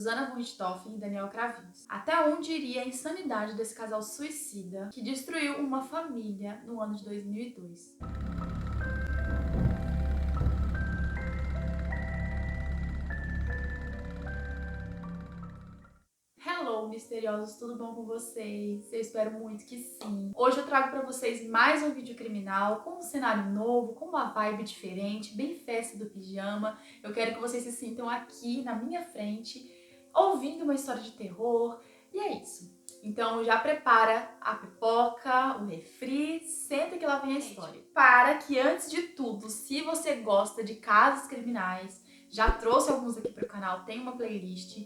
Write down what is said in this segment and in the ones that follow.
Susanna von Richthofen e Daniel Kravinski. Até onde iria a insanidade desse casal suicida que destruiu uma família no ano de 2002? Hello, misteriosos, tudo bom com vocês? Eu espero muito que sim. Hoje eu trago pra vocês mais um vídeo criminal com um cenário novo, com uma vibe diferente, bem festa do pijama. Eu quero que vocês se sintam aqui na minha frente, ouvindo uma história de terror, e é isso. Então já prepara a pipoca, o refri, senta que lá vem a história. Para que antes de tudo, se você gosta de casos criminais, já trouxe alguns aqui pro canal, tem uma playlist.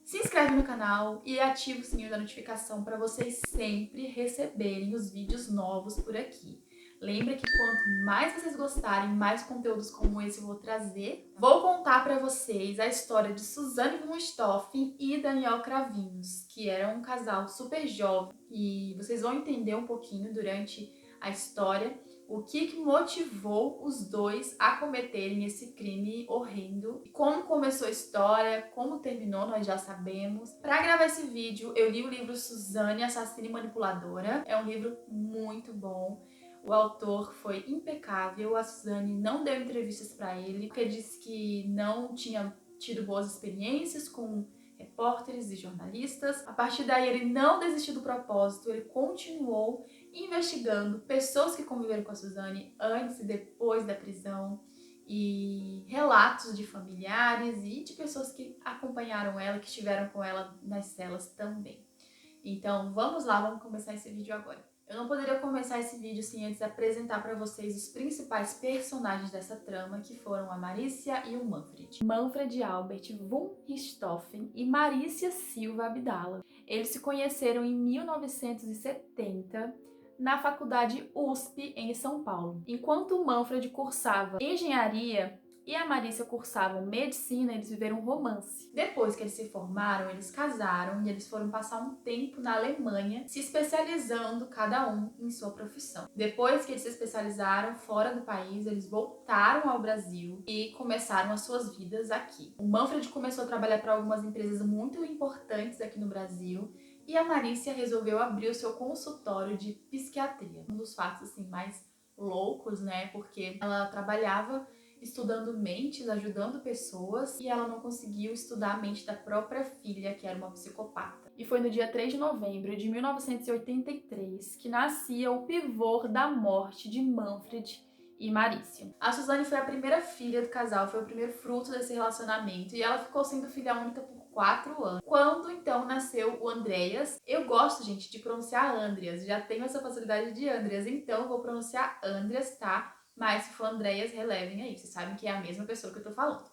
Se inscreve no canal e ativa o sininho da notificação para vocês sempre receberem os vídeos novos por aqui. Lembra que quanto mais vocês gostarem, mais conteúdos como esse eu vou trazer. Vou contar para vocês a história de Susanna von Richthofen e Daniel Kravinski, que eram um casal super jovem, e vocês vão entender um pouquinho durante a história o que motivou os dois a cometerem esse crime horrendo. Como começou a história, como terminou, nós já sabemos. Para gravar esse vídeo, eu li o livro Suzane, Assassina e Manipuladora. É um livro muito bom. O autor foi impecável. A Suzane não deu entrevistas para ele, porque disse que não tinha tido boas experiências com repórteres e jornalistas. A partir daí, ele não desistiu do propósito, ele continuou investigando pessoas que conviveram com a Suzane antes e depois da prisão, e relatos de familiares e de pessoas que acompanharam ela, que estiveram com ela nas celas também. Então vamos lá, vamos começar esse vídeo agora. Eu não poderia começar esse vídeo sem antes apresentar para vocês os principais personagens dessa trama, que foram a Marícia e o Manfred. Manfred Albert von Richthofen e Marícia Silva Abdala. Eles se conheceram em 1970 na faculdade USP em São Paulo. Enquanto o Manfred cursava engenharia e a Marícia cursava medicina, eles viveram um romance. Depois que eles se formaram, eles casaram e eles foram passar um tempo na Alemanha, se especializando cada um em sua profissão. Depois que eles se especializaram fora do país, eles voltaram ao Brasil e começaram as suas vidas aqui. O Manfred começou a trabalhar para algumas empresas muito importantes aqui no Brasil, e a Marícia resolveu abrir o seu consultório de psiquiatria. Um dos fatos assim mais loucos, né? Porque ela trabalhava estudando mentes, ajudando pessoas, e ela não conseguiu estudar a mente da própria filha, que era uma psicopata. E foi no dia 3 de novembro de 1983 que nascia o pivô da morte de Manfred e Marícia. A Suzane foi a primeira filha do casal, foi o primeiro fruto desse relacionamento, e ela ficou sendo filha única por 4 anos. Quando então nasceu o Andreas, eu gosto, gente, de pronunciar Andreas, já tenho essa facilidade de Andreas, então eu vou pronunciar Andreas, tá? Mas se for Andreas, relevem aí, vocês sabem que é a mesma pessoa que eu tô falando.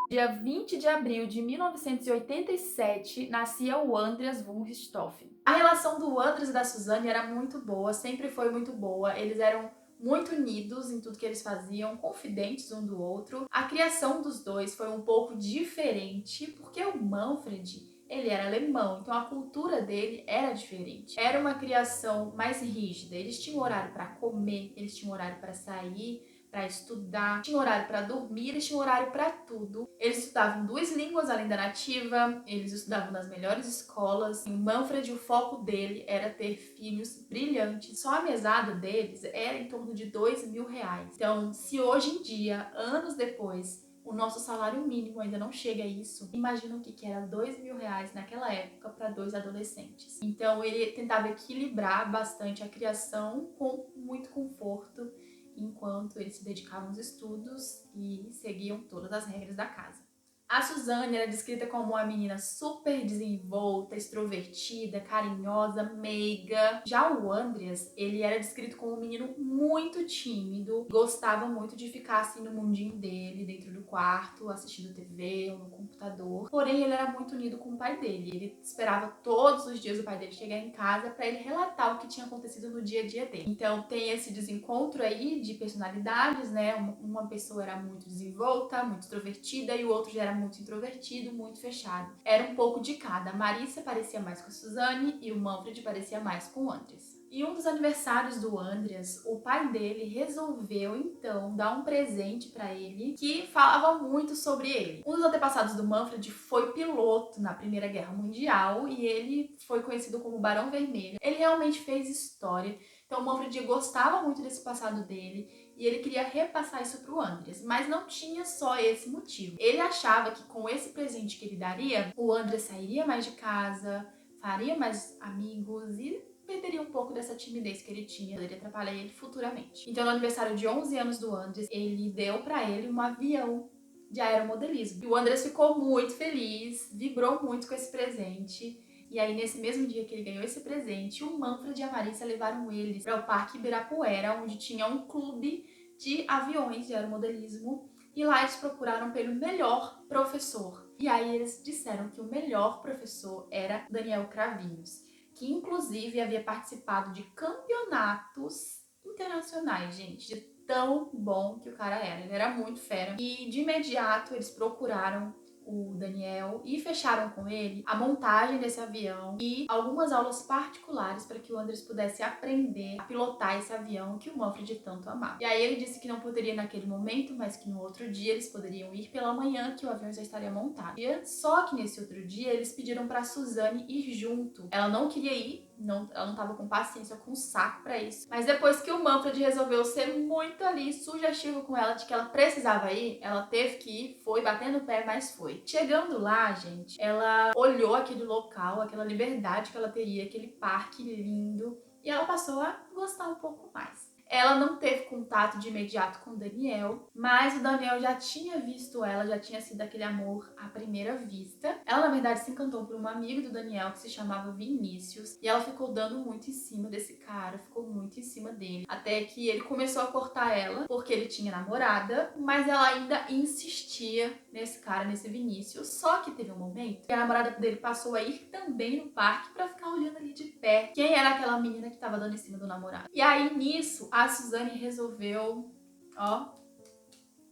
Dia 20 de abril de 1987, nascia o Andreas von Richthofen. A relação do Andreas e da Suzane era muito boa, sempre foi muito boa, eles eram muito unidos em tudo que eles faziam, confidentes um do outro. A criação dos dois foi um pouco diferente, porque o Manfred, ele era alemão, então a cultura dele era diferente. Era uma criação mais rígida, eles tinham horário para comer, eles tinham horário para sair, para estudar, tinha horário para dormir, eles tinham horário para tudo. Eles estudavam 2 línguas além da nativa, eles estudavam nas melhores escolas. O Manfred, o foco dele era ter filhos brilhantes. Só a mesada deles era em torno de R$ 2.000. Então, se hoje em dia, anos depois, o nosso salário mínimo ainda não chega a isso, imagina o que era R$ 2.000 naquela época para 2 adolescentes. Então, ele tentava equilibrar bastante a criação com muito conforto, enquanto eles se dedicavam aos estudos e seguiam todas as regras da casa. A Suzane era descrita como uma menina super desenvolta, extrovertida, carinhosa, meiga. Já o Andreas, ele era descrito como um menino muito tímido, gostava muito de ficar assim no mundinho dele, dentro do quarto, assistindo TV ou no computador. Porém, ele era muito unido com o pai dele. Ele esperava todos os dias o pai dele chegar em casa para ele relatar o que tinha acontecido no dia a dia dele. Então, tem esse desencontro aí de personalidades, né? Uma pessoa era muito desenvolta, muito extrovertida, e o outro já era muito introvertido, muito fechado. Era um pouco de cada. A Marícia parecia mais com a Suzane e o Manfred parecia mais com o Andreas. E um dos aniversários do Andreas, o pai dele resolveu então dar um presente pra ele que falava muito sobre ele. Um dos antepassados do Manfred foi piloto na Primeira Guerra Mundial e ele foi conhecido como Barão Vermelho. Ele realmente fez história. Então o Manfred gostava muito desse passado dele e ele queria repassar isso pro Andreas, mas não tinha só esse motivo. Ele achava que com esse presente que ele daria, o Andreas sairia mais de casa, faria mais amigos e perderia um pouco dessa timidez que ele tinha, poderia atrapalhar ele futuramente. Então, no aniversário de 11 anos do Andreas, ele deu pra ele um avião de aeromodelismo. E o Andreas ficou muito feliz, vibrou muito com esse presente. E aí, nesse mesmo dia que ele ganhou esse presente, o Manfred e a Marissa levaram eles para o Parque Ibirapuera, onde tinha um clube de aviões de aeromodelismo. E lá eles procuraram pelo melhor professor. E aí eles disseram que o melhor professor era Daniel Cravinhos, que inclusive havia participado de campeonatos internacionais, gente, de tão bom que o cara era. Ele era muito fera. E de imediato eles procuraram o Daniel e fecharam com ele a montagem desse avião e algumas aulas particulares para que o Andreas pudesse aprender a pilotar esse avião que o Manfred tanto amava. E aí ele disse que não poderia naquele momento, mas que no outro dia eles poderiam ir pela manhã, que o avião já estaria montado. Só que nesse outro dia eles pediram para Suzane ir junto. Ela não queria ir, ela não tava com paciência, com saco pra isso. Mas depois que o Manfred resolveu ser muito ali sugestivo com ela de que ela precisava ir, ela teve que ir, foi batendo o pé, mas foi. Chegando lá, gente, ela olhou aquele local, aquela liberdade que ela teria, aquele parque lindo, e ela passou a gostar um pouco mais. Ela não teve contato de imediato com o Daniel, mas o Daniel já tinha visto ela, já tinha sido aquele amor à primeira vista. Ela, na verdade, se encantou por um amigo do Daniel que se chamava Vinícius, e ela ficou dando muito em cima desse cara, ficou muito em cima dele. Até que ele começou a cortar ela, porque ele tinha namorada, mas ela ainda insistia nesse cara, nesse Vinícius. Só que teve um momento que a namorada dele passou a ir também no parque pra ficar olhando ali de pé quem era aquela menina que tava dando em cima do namorado. E aí, nisso, a Suzane resolveu, ó,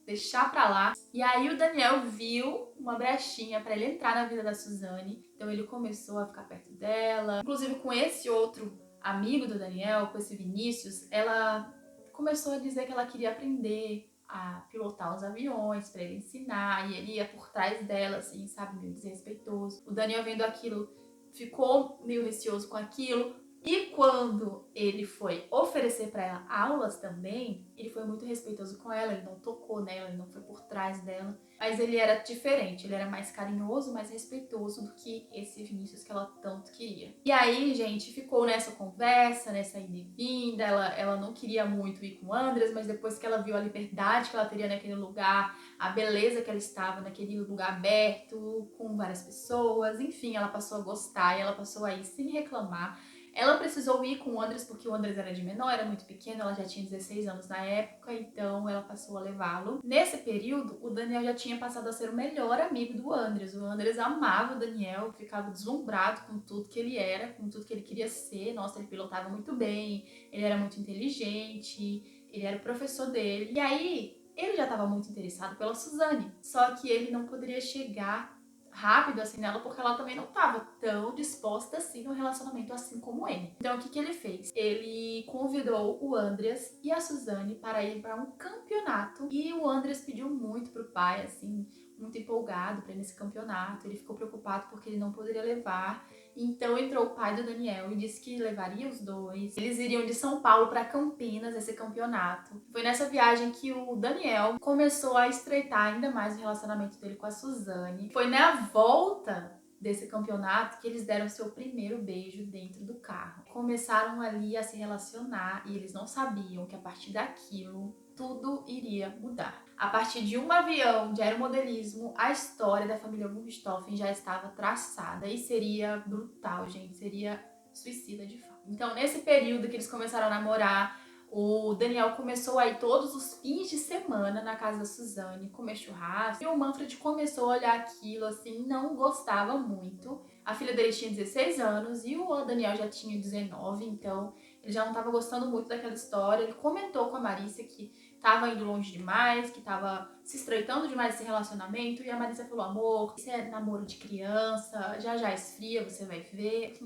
deixar pra lá. E aí o Daniel viu uma brechinha pra ele entrar na vida da Suzane. Então ele começou a ficar perto dela. Inclusive com esse outro amigo do Daniel, com esse Vinícius, ela começou a dizer que ela queria aprender a pilotar os aviões pra ele ensinar. E ele ia por trás dela, assim, sabe, meio desrespeitoso. O Daniel vendo aquilo ficou meio receoso com aquilo. E quando ele foi oferecer para ela aulas também, ele foi muito respeitoso com ela, ele não tocou nela, ele não foi por trás dela. Mas ele era diferente, ele era mais carinhoso, mais respeitoso do que esse Vinícius que ela tanto queria. E aí, gente, ficou nessa conversa, nessa ida e vinda, ela não queria muito ir com o Andreas, mas depois que ela viu a liberdade que ela teria naquele lugar, a beleza que ela estava naquele lugar aberto, com várias pessoas, enfim, ela passou a gostar e ela passou a ir sem reclamar. Ela precisou ir com o Andreas porque o Andreas era de menor, era muito pequeno, ela já tinha 16 anos na época, então ela passou a levá-lo. Nesse período, o Daniel já tinha passado a ser o melhor amigo do Andreas. O Andreas amava o Daniel, ficava deslumbrado com tudo que ele era, com tudo que ele queria ser. Nossa, ele pilotava muito bem, ele era muito inteligente, ele era o professor dele. E aí, ele já estava muito interessado pela Suzane, só que ele não poderia chegar rápido assim nela porque ela também não estava tão disposta assim no relacionamento assim como ele. Então o que ele fez? Ele convidou o Andreas e a Suzane para ir para um campeonato e o Andreas pediu muito pro pai, assim, muito empolgado para ir nesse campeonato. Ele ficou preocupado porque ele não poderia levar. Então entrou o pai do Daniel e disse que levaria os dois. Eles iriam de São Paulo para Campinas, esse campeonato. Foi nessa viagem que o Daniel começou a estreitar ainda mais o relacionamento dele com a Suzane. Foi na volta desse campeonato que eles deram seu primeiro beijo dentro do carro. Começaram ali a se relacionar e eles não sabiam que a partir daquilo tudo iria mudar. A partir de um avião de aeromodelismo, a história da família von Richthofen já estava traçada e seria brutal, gente, seria suicida de fato. Então, nesse período que eles começaram a namorar, o Daniel começou a ir todos os fins de semana na casa da Suzane, comer churrasco, e o Manfred começou a olhar aquilo assim, não gostava muito. A filha dele tinha 16 anos e o Daniel já tinha 19, então ele já não estava gostando muito daquela história. Ele comentou com a Marissa que tava indo longe demais, que tava se estreitando demais esse relacionamento, e a Marissa falou: amor, isso é namoro de criança, já já esfria, você vai ver.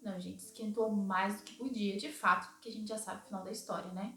Não, gente, esquentou mais do que podia, de fato, porque a gente já sabe o final da história, né?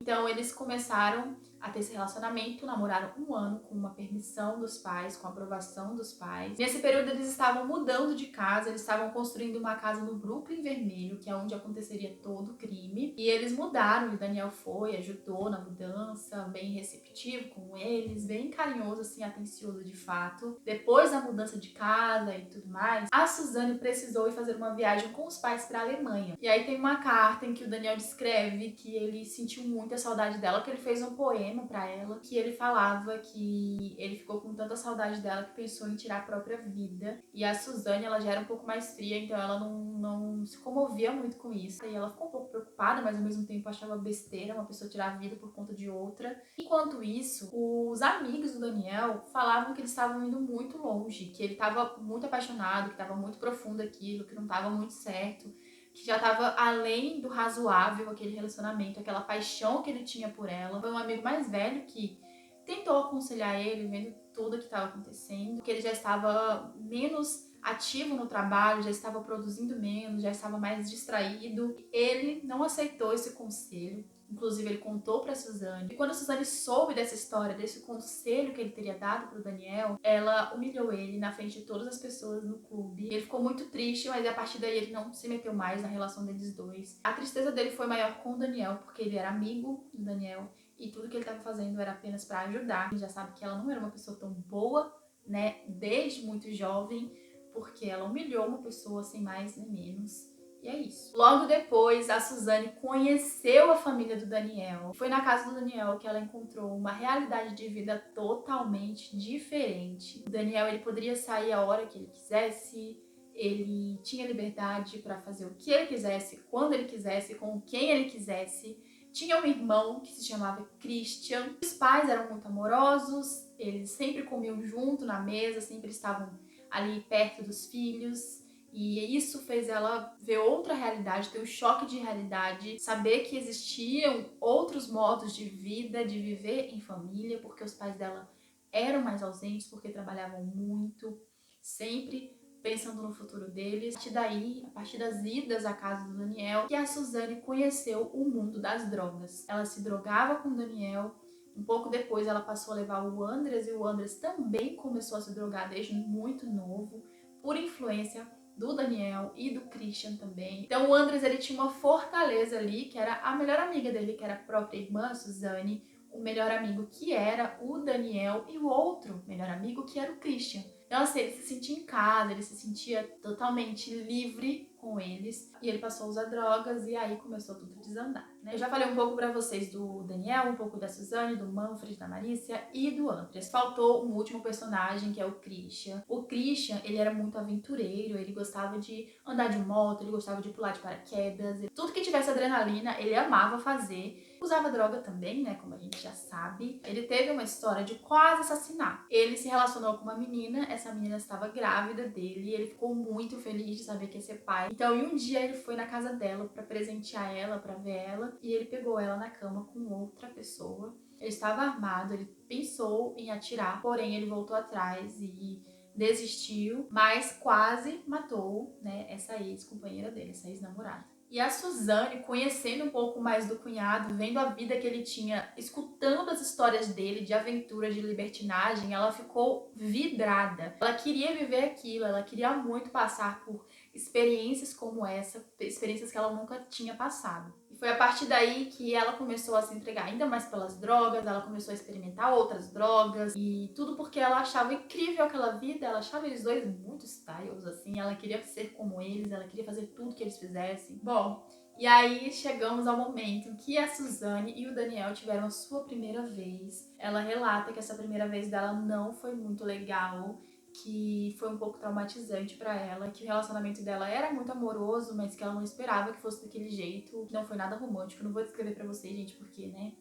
Então eles começaram a ter esse relacionamento, namoraram um ano com uma permissão dos pais, com a aprovação dos pais. Nesse período eles estavam mudando de casa, eles estavam construindo uma casa no Brooklyn Vermelho, que é onde aconteceria todo o crime. E eles mudaram, e o Daniel foi, ajudou na mudança, bem receptivo com eles, bem carinhoso, assim, atencioso de fato. Depois da mudança de casa e tudo mais, a Suzane precisou ir fazer uma viagem com os pais para a Alemanha. E aí tem uma carta em que o Daniel descreve que ele sentiu muita saudade dela, que ele fez um poema para ela, que ele falava que ele ficou com tanta saudade dela que pensou em tirar a própria vida. E a Suzane, ela já era um pouco mais fria, então ela não se comovia muito com isso. E ela ficou um pouco preocupada, mas ao mesmo tempo achava besteira uma pessoa tirar a vida por conta de outra. Enquanto isso, os amigos do Daniel falavam que eles estavam indo muito longe, que ele estava muito apaixonado, que estava muito profundo aquilo, que não estava muito certo, que já estava além do razoável aquele relacionamento, aquela paixão que ele tinha por ela. Foi um amigo mais velho que tentou aconselhar ele, vendo tudo que estava acontecendo, que ele já estava menos ativo no trabalho, já estava produzindo menos, já estava mais distraído. Ele não aceitou esse conselho. Inclusive, ele contou pra Suzane. E quando a Suzane soube dessa história, desse conselho que ele teria dado pro Daniel, ela humilhou ele na frente de todas as pessoas no clube. Ele ficou muito triste, mas a partir daí ele não se meteu mais na relação deles dois. A tristeza dele foi maior com o Daniel, porque ele era amigo do Daniel e tudo que ele estava fazendo era apenas para ajudar. A gente já sabe que ela não era uma pessoa tão boa, né, desde muito jovem, porque ela humilhou uma pessoa sem mais nem menos. E é isso. Logo depois, a Suzane conheceu a família do Daniel. Foi na casa do Daniel que ela encontrou uma realidade de vida totalmente diferente. O Daniel, ele poderia sair a hora que ele quisesse, ele tinha liberdade para fazer o que ele quisesse, quando ele quisesse, com quem ele quisesse. Tinha um irmão que se chamava Christian. Os pais eram muito amorosos, eles sempre comiam junto na mesa, sempre estavam ali perto dos filhos. E isso fez ela ver outra realidade, ter um choque de realidade, saber que existiam outros modos de vida, de viver em família, porque os pais dela eram mais ausentes, porque trabalhavam muito, sempre pensando no futuro deles. A partir daí, a partir das idas à casa do Daniel, que a Suzane conheceu o mundo das drogas. Ela se drogava com o Daniel. Um pouco depois ela passou a levar o Andres, e o Andres também começou a se drogar desde muito novo, por influência do Daniel e do Christian também. Então o Andres, ele tinha uma fortaleza ali, que era a melhor amiga dele, que era a própria irmã, a Suzane, o melhor amigo que era o Daniel e o outro melhor amigo que era o Christian. Então assim, ele se sentia em casa, ele se sentia totalmente livre com eles, e ele passou a usar drogas e aí começou tudo a desandar, né? Eu já falei um pouco pra vocês do Daniel, um pouco da Suzane, do Manfred, da Marícia e do Andres. Faltou um último personagem, que é o Christian. O Christian, ele era muito aventureiro, ele gostava de andar de moto, ele gostava de pular de paraquedas, tudo que tivesse adrenalina, ele amava fazer. Usava droga também, né, como a gente já sabe. Ele teve uma história de quase assassinar. Ele se relacionou com uma menina, essa menina estava grávida dele, e ele ficou muito feliz de saber que ia ser pai. Então, em um dia ele foi na casa dela pra presentear ela, pra ver ela, e ele pegou ela na cama com outra pessoa. Ele estava armado, ele pensou em atirar, porém ele voltou atrás e desistiu, mas quase matou, né, essa ex-companheira dele, essa ex-namorada. E a Suzane, conhecendo um pouco mais do cunhado, vendo a vida que ele tinha, escutando as histórias dele de aventura, de libertinagem, ela ficou vidrada. Ela queria viver aquilo, ela queria muito passar por experiências como essa, experiências que ela nunca tinha passado. E foi a partir daí que ela começou a se entregar ainda mais pelas drogas, ela começou a experimentar outras drogas, e tudo porque ela achava incrível aquela vida, ela achava eles dois muito styles, assim, ela queria ser como eles, ela queria fazer tudo que eles fizessem. Bom, e aí chegamos ao momento em que a Suzane e o Daniel tiveram a sua primeira vez. Ela relata que essa primeira vez dela não foi muito legal, que foi um pouco traumatizante pra ela, que o relacionamento dela era muito amoroso, mas que ela não esperava que fosse daquele jeito, que não foi nada romântico. Não vou descrever pra vocês, gente, porque, né?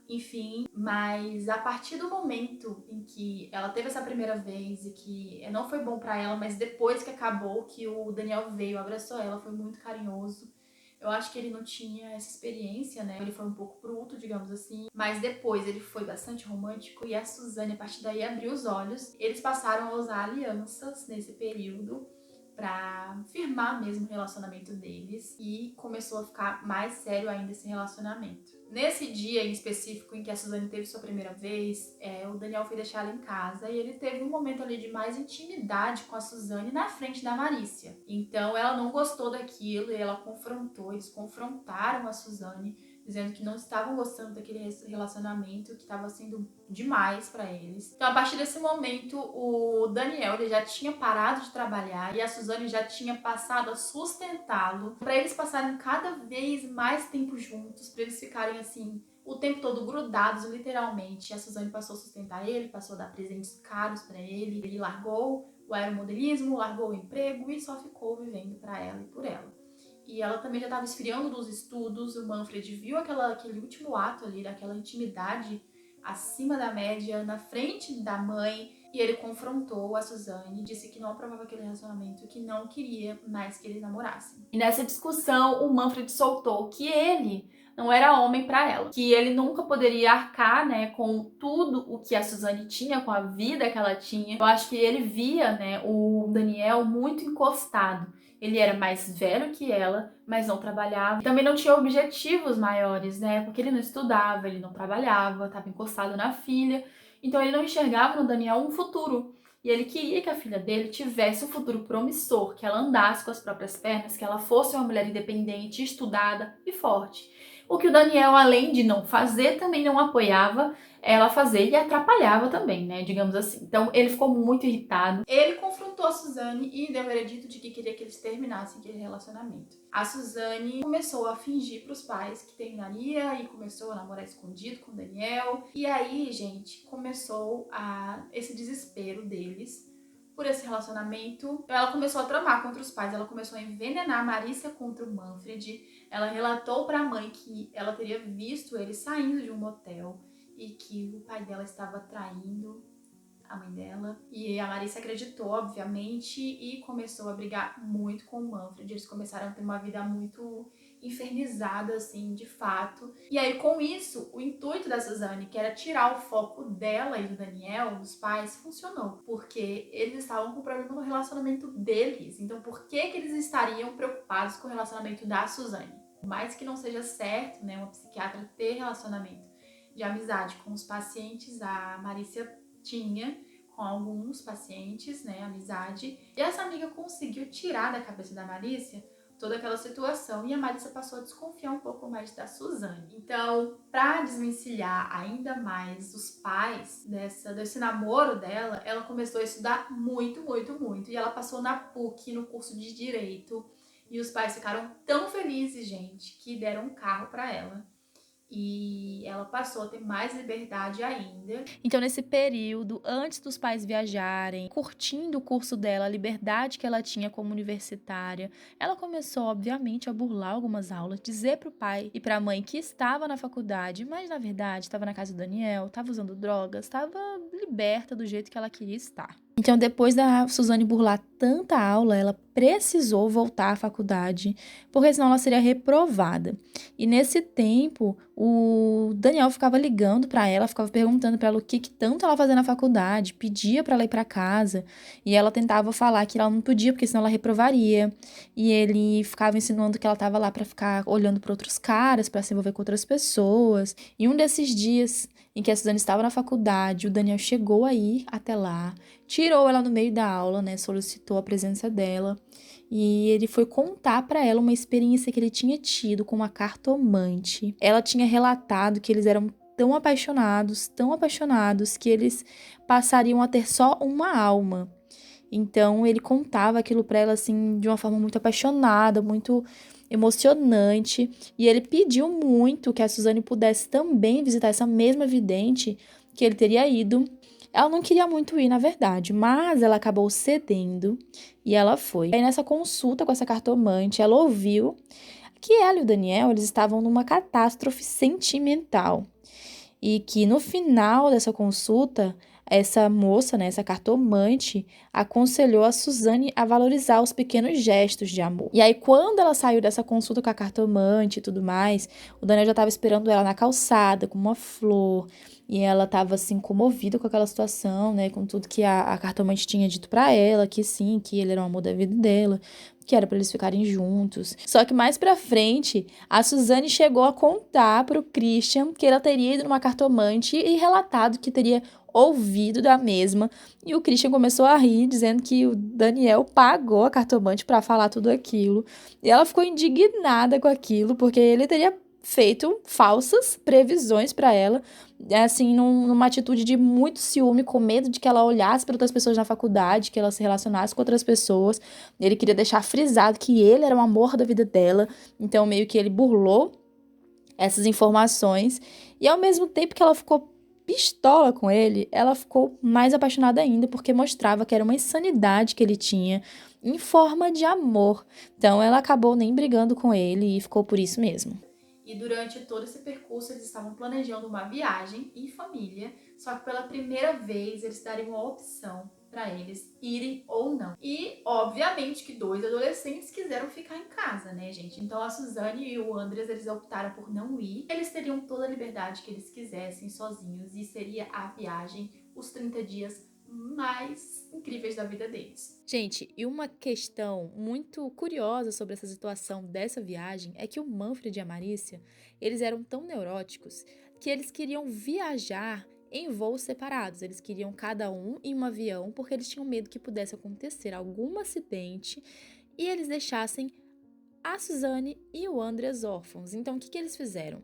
Enfim, mas a partir do momento em que ela teve essa primeira vez e que não foi bom pra ela, mas depois que acabou, que o Daniel veio, abraçou ela, foi muito carinhoso. Eu acho que ele não tinha essa experiência, né? Ele foi um pouco bruto, digamos assim. Mas depois ele foi bastante romântico, e a Suzane, a partir daí, abriu os olhos. Eles passaram a usar alianças nesse período, pra firmar mesmo o relacionamento deles e começou a ficar mais sério ainda esse relacionamento. Nesse dia em específico em que a Suzane teve sua primeira vez, o Daniel foi deixar ela em casa e ele teve um momento ali de mais intimidade com a Suzane na frente da Marícia. Então ela não gostou daquilo e ela confrontou, eles confrontaram a Suzane, dizendo que não estavam gostando daquele relacionamento, que estava sendo demais para eles. Então, a partir desse momento, o Daniel ele já tinha parado de trabalhar e a Suzane já tinha passado a sustentá-lo, para eles passarem cada vez mais tempo juntos, para eles ficarem assim o tempo todo grudados, literalmente. A Suzane passou a sustentar ele, passou a dar presentes caros para ele. Ele largou o aeromodelismo, largou o emprego e só ficou vivendo para ela e por ela. E ela também já estava esfriando dos estudos. O Manfred viu aquele último ato ali, daquela intimidade acima da média, na frente da mãe, e ele confrontou a Suzane, disse que não aprovava aquele relacionamento, que não queria mais que eles namorassem. E nessa discussão, o Manfred soltou que ele não era homem para ela, que ele nunca poderia arcar, né, com tudo o que a Suzane tinha, com a vida que ela tinha. Eu acho que ele via, né, o Daniel muito encostado. Ele era mais velho que ela, mas não trabalhava. Também não tinha objetivos maiores, né? Porque ele não estudava, ele não trabalhava, estava encostado na filha. Então ele não enxergava no Daniel um futuro. E ele queria que a filha dele tivesse um futuro promissor, que ela andasse com as próprias pernas, que ela fosse uma mulher independente, estudada e forte. O que o Daniel, além de não fazer, também não apoiava ela fazer e atrapalhava também, né, digamos assim. Então ele ficou muito irritado. Ele confrontou a Suzane e deu o veredito de que queria que eles terminassem aquele relacionamento. A Suzane começou a fingir para os pais que terminaria e começou a namorar escondido com o Daniel. E aí, gente, começou esse desespero deles por esse relacionamento. Ela começou a tramar contra os pais, ela começou a envenenar a Marícia contra o Manfred. Ela relatou para a mãe que ela teria visto ele saindo de um motel e que o pai dela estava traindo a mãe dela. E a Marícia acreditou, obviamente, e começou a brigar muito com o Manfred. Eles começaram a ter uma vida muito infernizada, assim, de fato. E aí, com isso, o intuito da Suzane, que era tirar o foco dela e do Daniel, dos pais, funcionou. Porque eles estavam com problema no relacionamento deles. Então, por que eles estariam preocupados com o relacionamento da Suzane? Por mais que não seja certo, né, uma psiquiatra ter relacionamento de amizade com os pacientes, a Marícia tinha com alguns pacientes, né, amizade. E essa amiga conseguiu tirar da cabeça da Marícia toda aquela situação e a Marícia passou a desconfiar um pouco mais da Suzane. Então, para desvencilhar ainda mais os pais desse namoro dela, ela começou a estudar muito, muito, muito. E ela passou na PUC, no curso de Direito. E os pais ficaram tão felizes, gente, que deram um carro para ela. E ela passou a ter mais liberdade ainda. Então, nesse período, antes dos pais viajarem, curtindo o curso dela, a liberdade que ela tinha como universitária, ela começou, obviamente, a burlar algumas aulas, dizer pro pai e pra mãe que estava na faculdade, mas, na verdade, estava na casa do Daniel, estava usando drogas, estava liberta do jeito que ela queria estar. Então, depois da Suzane burlar tanta aula, ela precisou voltar à faculdade, porque senão ela seria reprovada. E nesse tempo, o Daniel ficava ligando para ela, ficava perguntando para ela o que tanto ela fazia na faculdade, pedia para ela ir para casa, e ela tentava falar que ela não podia, porque senão ela reprovaria. E ele ficava insinuando que ela estava lá para ficar olhando para outros caras, para se envolver com outras pessoas. E um desses dias em que a Suzane estava na faculdade, o Daniel chegou aí até lá, tirou ela no meio da aula, né, solicitou a presença dela, e ele foi contar para ela uma experiência que ele tinha tido com uma cartomante. Ela tinha relatado que eles eram tão apaixonados, que eles passariam a ter só uma alma. Então, ele contava aquilo para ela, assim, de uma forma muito apaixonada, muito emocionante. E ele pediu muito que a Suzane pudesse também visitar essa mesma vidente que ele teria ido. Ela não queria muito ir, na verdade, mas ela acabou cedendo e ela foi. Aí, nessa consulta com essa cartomante, ela ouviu que ela e o Daniel, eles estavam numa catástrofe sentimental. E que no final dessa consulta, essa moça, né, essa cartomante, aconselhou a Suzane a valorizar os pequenos gestos de amor. E aí, quando ela saiu dessa consulta com a cartomante e tudo mais, o Daniel já estava esperando ela na calçada, com uma flor. e ela estava assim comovida com aquela situação, né, com tudo que a cartomante tinha dito pra ela, que sim, que ele era o amor da vida dela, que era pra eles ficarem juntos. Só que mais pra frente, a Suzane chegou a contar pro Christian que ela teria ido numa cartomante e relatado que teria ouvido da mesma. E o Christian começou a rir, dizendo que o Daniel pagou a cartomante pra falar tudo aquilo. E ela ficou indignada com aquilo, porque ele teria feito falsas previsões pra ela, assim, numa atitude de muito ciúme, com medo de que ela olhasse para outras pessoas na faculdade, que ela se relacionasse com outras pessoas. Ele queria deixar frisado que ele era o amor da vida dela, então meio que ele burlou essas informações. E ao mesmo tempo que ela ficou pistola com ele, ela ficou mais apaixonada ainda, porque mostrava que era uma insanidade que ele tinha em forma de amor. Então ela acabou nem brigando com ele e ficou por isso mesmo. E durante todo esse percurso eles estavam planejando uma viagem em família, só que pela primeira vez eles dariam a opção para eles irem ou não. E obviamente que dois adolescentes quiseram ficar em casa, né, gente? Então a Suzane e o Andreas, eles optaram por não ir. Eles teriam toda a liberdade que eles quisessem sozinhos e seria a viagem, os 30 dias mais incríveis da vida deles. Gente, e uma questão muito curiosa sobre essa situação dessa viagem é que o Manfred e a Marícia, eles eram tão neuróticos que eles queriam viajar em voos separados. Eles queriam cada um em um avião porque eles tinham medo que pudesse acontecer algum acidente e eles deixassem a Suzane e o Andreas órfãos. Então, o que eles fizeram?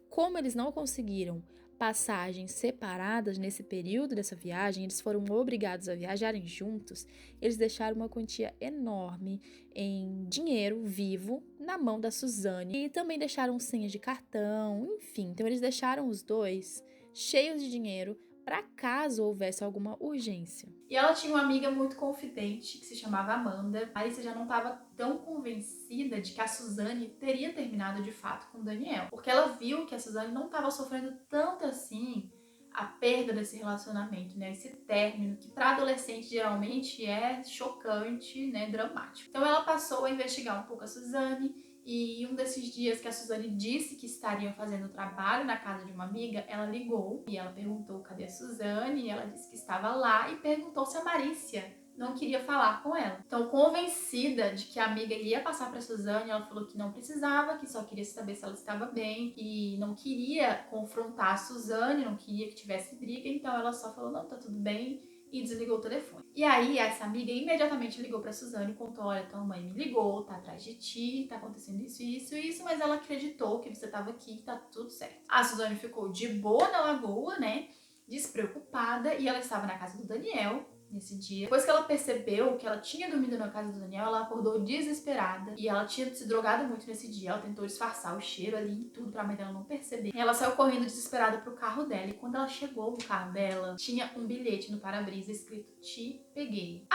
Como eles não conseguiram passagens separadas nesse período dessa viagem, eles foram obrigados a viajarem juntos, eles deixaram uma quantia enorme em dinheiro vivo na mão da Suzane e também deixaram senhas de cartão, enfim. Então, eles deixaram os dois cheios de dinheiro para caso houvesse alguma urgência. E ela tinha uma amiga muito confidente que se chamava Amanda. A Alice já não estava tão convencida de que a Suzane teria terminado de fato com o Daniel, porque ela viu que a Suzane não estava sofrendo tanto assim a perda desse relacionamento, né? Esse término que para adolescente geralmente é chocante, né? Dramático. Então ela passou a investigar um pouco a Suzane. E um desses dias que a Suzane disse que estariam fazendo trabalho na casa de uma amiga, ela ligou e ela perguntou cadê a Suzane, e ela disse que estava lá e perguntou se a Marícia não queria falar com ela. Então, convencida de que a amiga iria passar para Suzane, ela falou que não precisava, que só queria saber se ela estava bem e não queria confrontar a Suzane, não queria que tivesse briga, então ela só falou não, tá tudo bem, e desligou o telefone. E aí, essa amiga imediatamente ligou pra Suzane e contou: olha, tua mãe me ligou, tá atrás de ti, tá acontecendo isso, mas ela acreditou que você tava aqui, tá tudo certo. A Suzane ficou de boa na lagoa, né? Despreocupada, e ela estava na casa do Daniel nesse dia. Depois que ela percebeu que ela tinha dormido na casa do Daniel, ela acordou desesperada e ela tinha se drogado muito nesse dia. Ela tentou disfarçar o cheiro ali e tudo pra mãe dela não perceber. E ela saiu correndo desesperada pro carro dela e quando ela chegou no carro dela, tinha um bilhete no para-brisa escrito "Te peguei".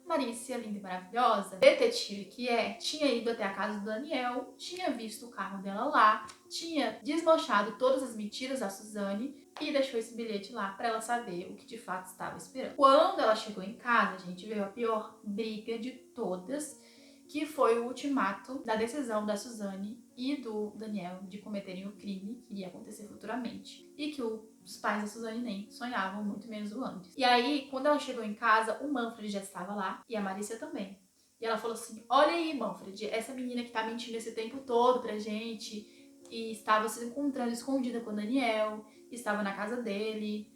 Marícia, linda e maravilhosa, detetive que é, tinha ido até a casa do Daniel, tinha visto o carro dela lá, tinha desmanchado todas as mentiras da Suzane e deixou esse bilhete lá para ela saber o que de fato estava esperando. Quando ela chegou em casa, gente, veio a pior briga de todas, que foi o ultimato da decisão da Suzane e do Daniel de cometerem o crime que iria acontecer futuramente. E que os pais da Suzane nem sonhavam, muito menos o Andres. E aí, quando ela chegou em casa, o Manfred já estava lá e a Marícia também. E ela falou assim: olha aí, Manfred, essa menina que tá mentindo esse tempo todo pra gente e estava se encontrando escondida com o Daniel, estava na casa dele,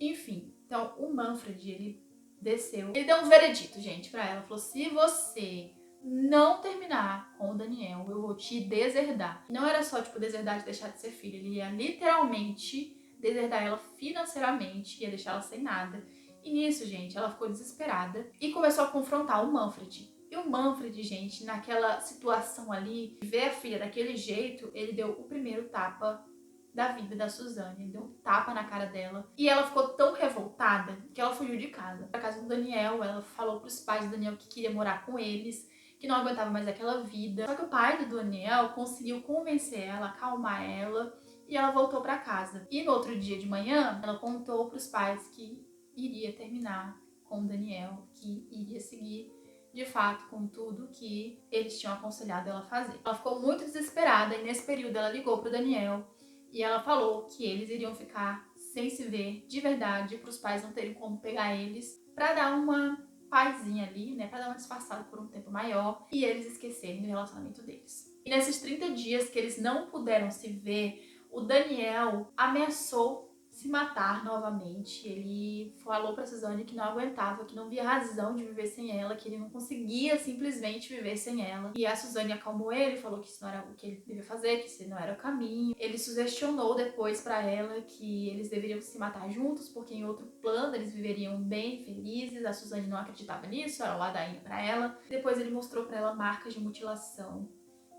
enfim. Então, o Manfred, ele desceu. Ele deu um veredito, gente, pra ela. Falou: se você não terminar com o Daniel, eu vou te deserdar. Não era só, tipo, deserdar de deixar de ser filho. Ele ia literalmente deserdar ela financeiramente, ia deixar ela sem nada. E nisso, gente, ela ficou desesperada e começou a confrontar o Manfred. E o Manfred, gente, naquela situação ali, de ver a filha daquele jeito, ele deu o primeiro tapa da vida da Suzane. Ele deu um tapa na cara dela. E ela ficou tão revoltada que ela fugiu de casa. Pra casa do Daniel, ela falou pros pais do Daniel que queria morar com eles, que não aguentava mais aquela vida. Só que o pai do Daniel conseguiu convencer ela, acalmar ela, e ela voltou pra casa. E no outro dia de manhã, ela contou pros pais que iria terminar com o Daniel, que iria seguir de fato com tudo que eles tinham aconselhado ela a fazer. Ela ficou muito desesperada e nesse período ela ligou pro Daniel e ela falou que eles iriam ficar sem se ver de verdade, para os pais não terem como pegar eles, para dar uma pazinha ali, né, para dar uma disfarçada por um tempo maior e eles esquecerem do relacionamento deles. E nesses 30 dias que eles não puderam se ver, o Daniel ameaçou se matar novamente. Ele falou pra Suzane que não aguentava, que não via razão de viver sem ela, que ele não conseguia simplesmente viver sem ela. E a Suzane acalmou ele, falou que isso não era o que ele devia fazer, que isso não era o caminho. Ele sugestionou depois pra ela que eles deveriam se matar juntos, porque em outro plano eles viveriam bem felizes. A Suzane não acreditava nisso, era ladainha pra ela. Depois ele mostrou pra ela marcas de mutilação.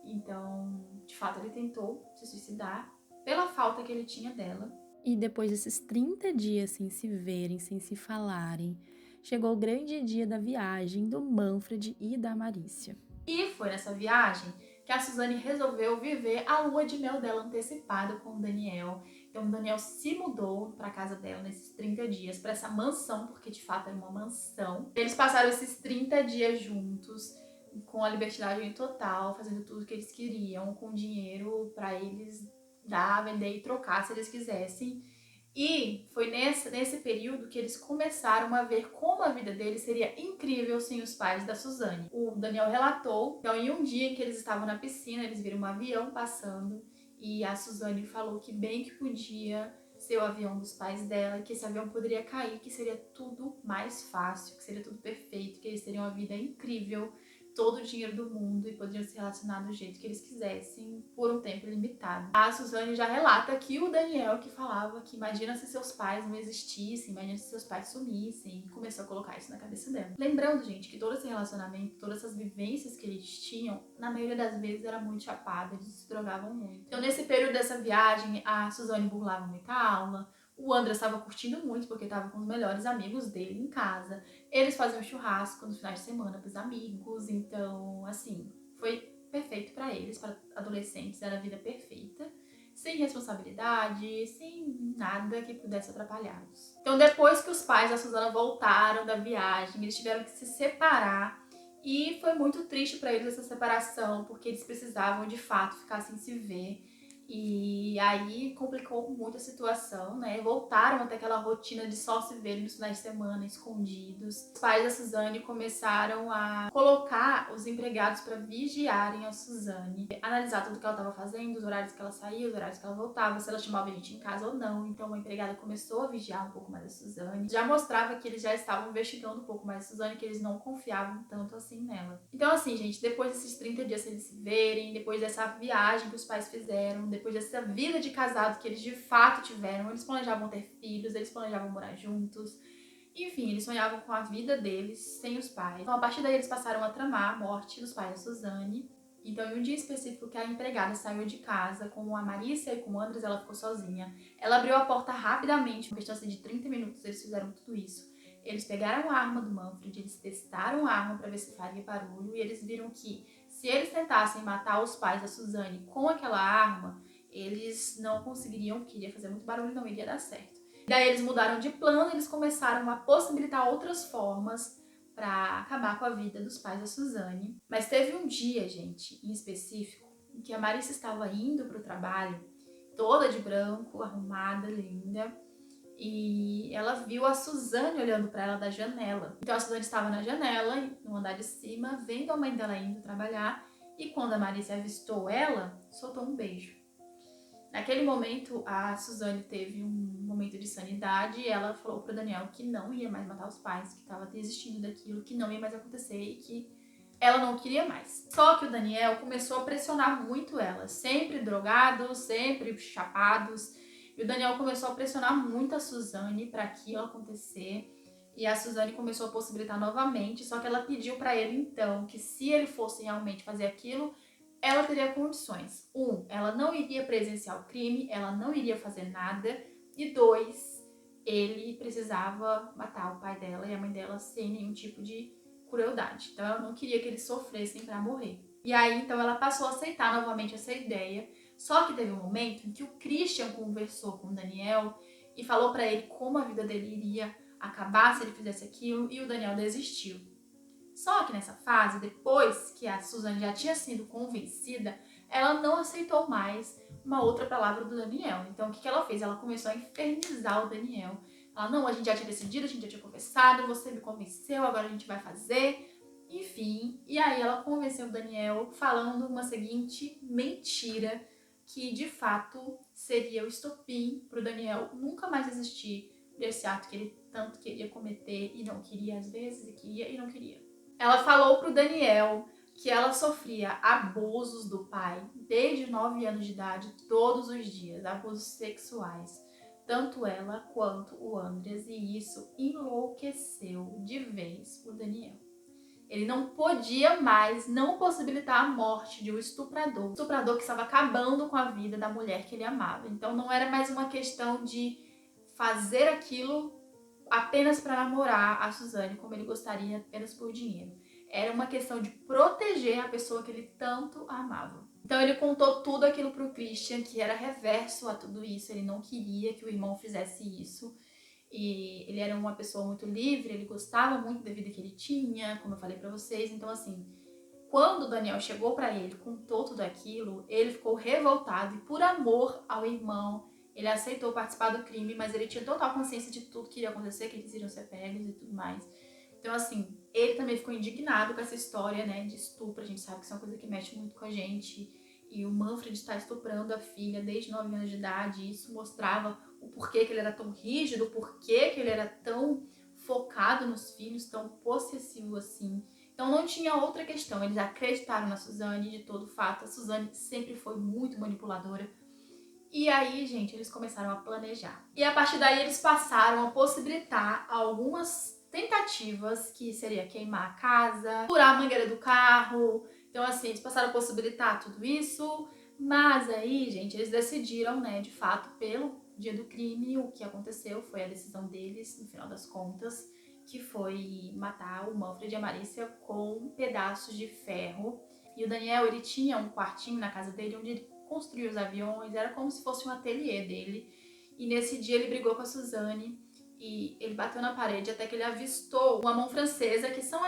Então, de fato, ele tentou se suicidar pela falta que ele tinha dela. E depois desses 30 dias sem se verem, sem se falarem, chegou o grande dia da viagem do Manfred e da Marícia. E foi nessa viagem que a Suzane resolveu viver a lua de mel dela antecipada com o Daniel. Então o Daniel se mudou para casa dela nesses 30 dias, para essa mansão, porque de fato era uma mansão. Eles passaram esses 30 dias juntos, com a libertinagem total, fazendo tudo que eles queriam, com dinheiro para eles dar, vender e trocar se eles quisessem. E foi nesse período que eles começaram a ver como a vida deles seria incrível sem os pais da Suzane. O Daniel relatou, então, em um dia em que eles estavam na piscina, eles viram um avião passando e a Suzane falou que bem que podia ser o avião dos pais dela, que esse avião poderia cair, que seria tudo mais fácil, que seria tudo perfeito, que eles teriam uma vida incrível, todo o dinheiro do mundo e poderiam se relacionar do jeito que eles quisessem por um tempo limitado. A Suzane já relata que o Daniel que falava que imagina se seus pais não existissem, imagina se seus pais sumissem, e começou a colocar isso na cabeça dela. Lembrando, gente, que todo esse relacionamento, todas essas vivências que eles tinham, na maioria das vezes era muito chapada, eles se drogavam muito. Então nesse período dessa viagem, a Suzane burlava muita aula, o André estava curtindo muito porque estava com os melhores amigos dele em casa. Eles faziam churrasco nos finais de semana pros amigos. Então, assim, foi perfeito para eles, para adolescentes, era a vida perfeita. Sem responsabilidade, sem nada que pudesse atrapalhá-los. Então, depois que os pais da Suzana voltaram da viagem, eles tiveram que se separar. E foi muito triste para eles essa separação, porque eles precisavam, de fato, ficar sem se ver. E aí complicou muito a situação, né? Voltaram até aquela rotina de só se verem nos finais de semana, escondidos. Os pais da Suzane começaram a colocar os empregados para vigiarem a Suzane, analisar tudo que ela estava fazendo, os horários que ela saía, os horários que ela voltava, se ela chamava a gente em casa ou não. Então a empregada começou a vigiar um pouco mais a Suzane. Já mostrava que eles já estavam investigando um pouco mais a Suzane, que eles não confiavam tanto assim nela. Então assim, gente, depois desses 30 dias sem eles se verem, depois dessa viagem que os pais fizeram, depois dessa vida de casado que eles de fato tiveram, eles planejavam ter filhos, eles planejavam morar juntos. Enfim, eles sonhavam com a vida deles sem os pais. Então, a partir daí, eles passaram a tramar a morte dos pais da Suzane. Então, em um dia específico que a empregada saiu de casa com a Marícia e com o Andres, ela ficou sozinha. Ela abriu a porta rapidamente, em questão de 30 minutos, eles fizeram tudo isso. Eles pegaram a arma do Manfred, eles testaram a arma para ver se faria barulho e eles viram que se eles tentassem matar os pais da Suzane com aquela arma, eles não conseguiriam, porque iria fazer muito barulho e não iria dar certo. Daí eles mudaram de plano e eles começaram a possibilitar outras formas para acabar com a vida dos pais da Suzane. Mas teve um dia, gente, em específico, em que a Marícia estava indo para o trabalho, toda de branco, arrumada, linda, e ela viu a Suzane olhando para ela da janela. Então a Suzane estava na janela, no andar de cima, vendo a mãe dela indo trabalhar, e quando a Marícia avistou ela, soltou um beijo. Naquele momento, a Suzane teve um momento de sanidade e ela falou pro Daniel que não ia mais matar os pais, que estava desistindo daquilo, que não ia mais acontecer e que ela não queria mais. Só que o Daniel começou a pressionar muito ela, sempre drogados, sempre chapados. E o Daniel começou a pressionar muito a Suzane para aquilo acontecer. E a Suzane começou a possibilitar novamente, só que ela pediu para ele então que se ele fosse realmente fazer aquilo, ela teria condições. Ela não iria presenciar o crime, ela não iria fazer nada. E 2, ele precisava matar o pai dela e a mãe dela sem nenhum tipo de crueldade. Então ela não queria que eles sofressem para morrer. E aí, então, ela passou a aceitar novamente essa ideia. Só que teve um momento em que o Christian conversou com o Daniel e falou para ele como a vida dele iria acabar se ele fizesse aquilo, e o Daniel desistiu. Só que nessa fase, depois que a Suzane já tinha sido convencida, ela não aceitou mais uma outra palavra do Daniel. Então, o que ela fez? Ela começou a infernizar o Daniel. Ela, não, a gente já tinha decidido, a gente já tinha conversado, você me convenceu, agora a gente vai fazer. Enfim, e aí ela convenceu o Daniel falando uma seguinte mentira, que de fato seria o estopim pro Daniel nunca mais desistir desse ato que ele tanto queria cometer e não queria às vezes, e queria e não queria. Ela falou pro Daniel que ela sofria abusos do pai desde 9 anos de idade, todos os dias, abusos sexuais. Tanto ela quanto o Andreas, e isso enlouqueceu de vez o Daniel. Ele não podia mais não possibilitar a morte de um estuprador que estava acabando com a vida da mulher que ele amava. Então não era mais uma questão de fazer aquilo apenas para namorar a Suzane, como ele gostaria, apenas por dinheiro. Era uma questão de proteger a pessoa que ele tanto amava. Então ele contou tudo aquilo pro Christian, que era reverso a tudo isso. Ele não queria que o irmão fizesse isso. E ele era uma pessoa muito livre, ele gostava muito da vida que ele tinha, como eu falei pra vocês. Então, assim, quando o Daniel chegou pra ele, contou tudo aquilo, ele ficou revoltado e por amor ao irmão, ele aceitou participar do crime, mas ele tinha total consciência de tudo que iria acontecer, que eles iriam ser pegos e tudo mais. Então, assim, ele também ficou indignado com essa história, né, de estupro. A gente sabe que isso é uma coisa que mexe muito com a gente. E o Manfred está estuprando a filha desde 9 anos de idade, e isso mostrava o porquê que ele era tão rígido, o porquê que ele era tão focado nos filhos, tão possessivo assim. Então não tinha outra questão, eles acreditaram na Suzane, de todo fato. A Suzane sempre foi muito manipuladora. E aí, gente, eles começaram a planejar. E a partir daí eles passaram a possibilitar algumas tentativas, que seria queimar a casa, furar a mangueira do carro. Então, assim, eles passaram a possibilitar tudo isso. Mas aí, gente, eles decidiram, né, de fato, pelo dia do crime, o que aconteceu foi a decisão deles, no final das contas, que foi matar o Manfred e a Marícia com pedaços de ferro. E o Daniel, ele tinha um quartinho na casa dele onde ele construía os aviões, era como se fosse um ateliê dele. E nesse dia ele brigou com a Suzane e ele bateu na parede até que ele avistou uma mão francesa, que são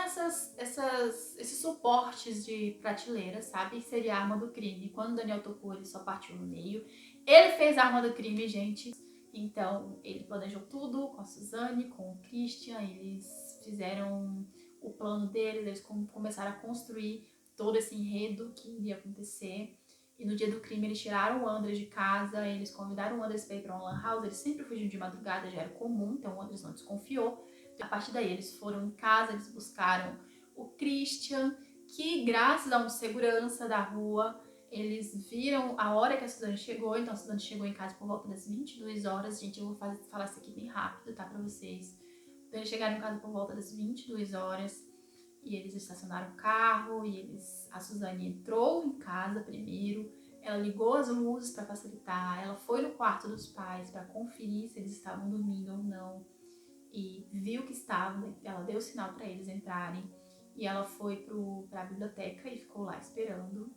esses suportes de prateleira, sabe? Que seria a arma do crime. Quando o Daniel tocou, ele só partiu no meio. Ele fez a arma do crime, gente. Então, ele planejou tudo com a Suzane, com o Christian, eles fizeram o plano deles, eles começaram a construir todo esse enredo que iria acontecer. E no dia do crime eles tiraram o Andreas de casa, eles convidaram o Andreas para ir para uma lan house, eles sempre fugiam de madrugada, já era comum, então o Andreas não desconfiou. A partir daí eles foram em casa, eles buscaram o Christian, que graças a um segurança da rua, eles viram a hora que a Suzane chegou. Então a Suzane chegou em casa por volta das 22 horas, gente, eu vou falar isso aqui bem rápido, tá, pra vocês. Então eles chegaram em casa por volta das 22 horas, e eles estacionaram o carro, e a Suzane entrou em casa primeiro, ela ligou as luzes para facilitar, ela foi no quarto dos pais para conferir se eles estavam dormindo ou não, e viu que estavam, ela deu sinal para eles entrarem, e ela foi para a biblioteca e ficou lá esperando,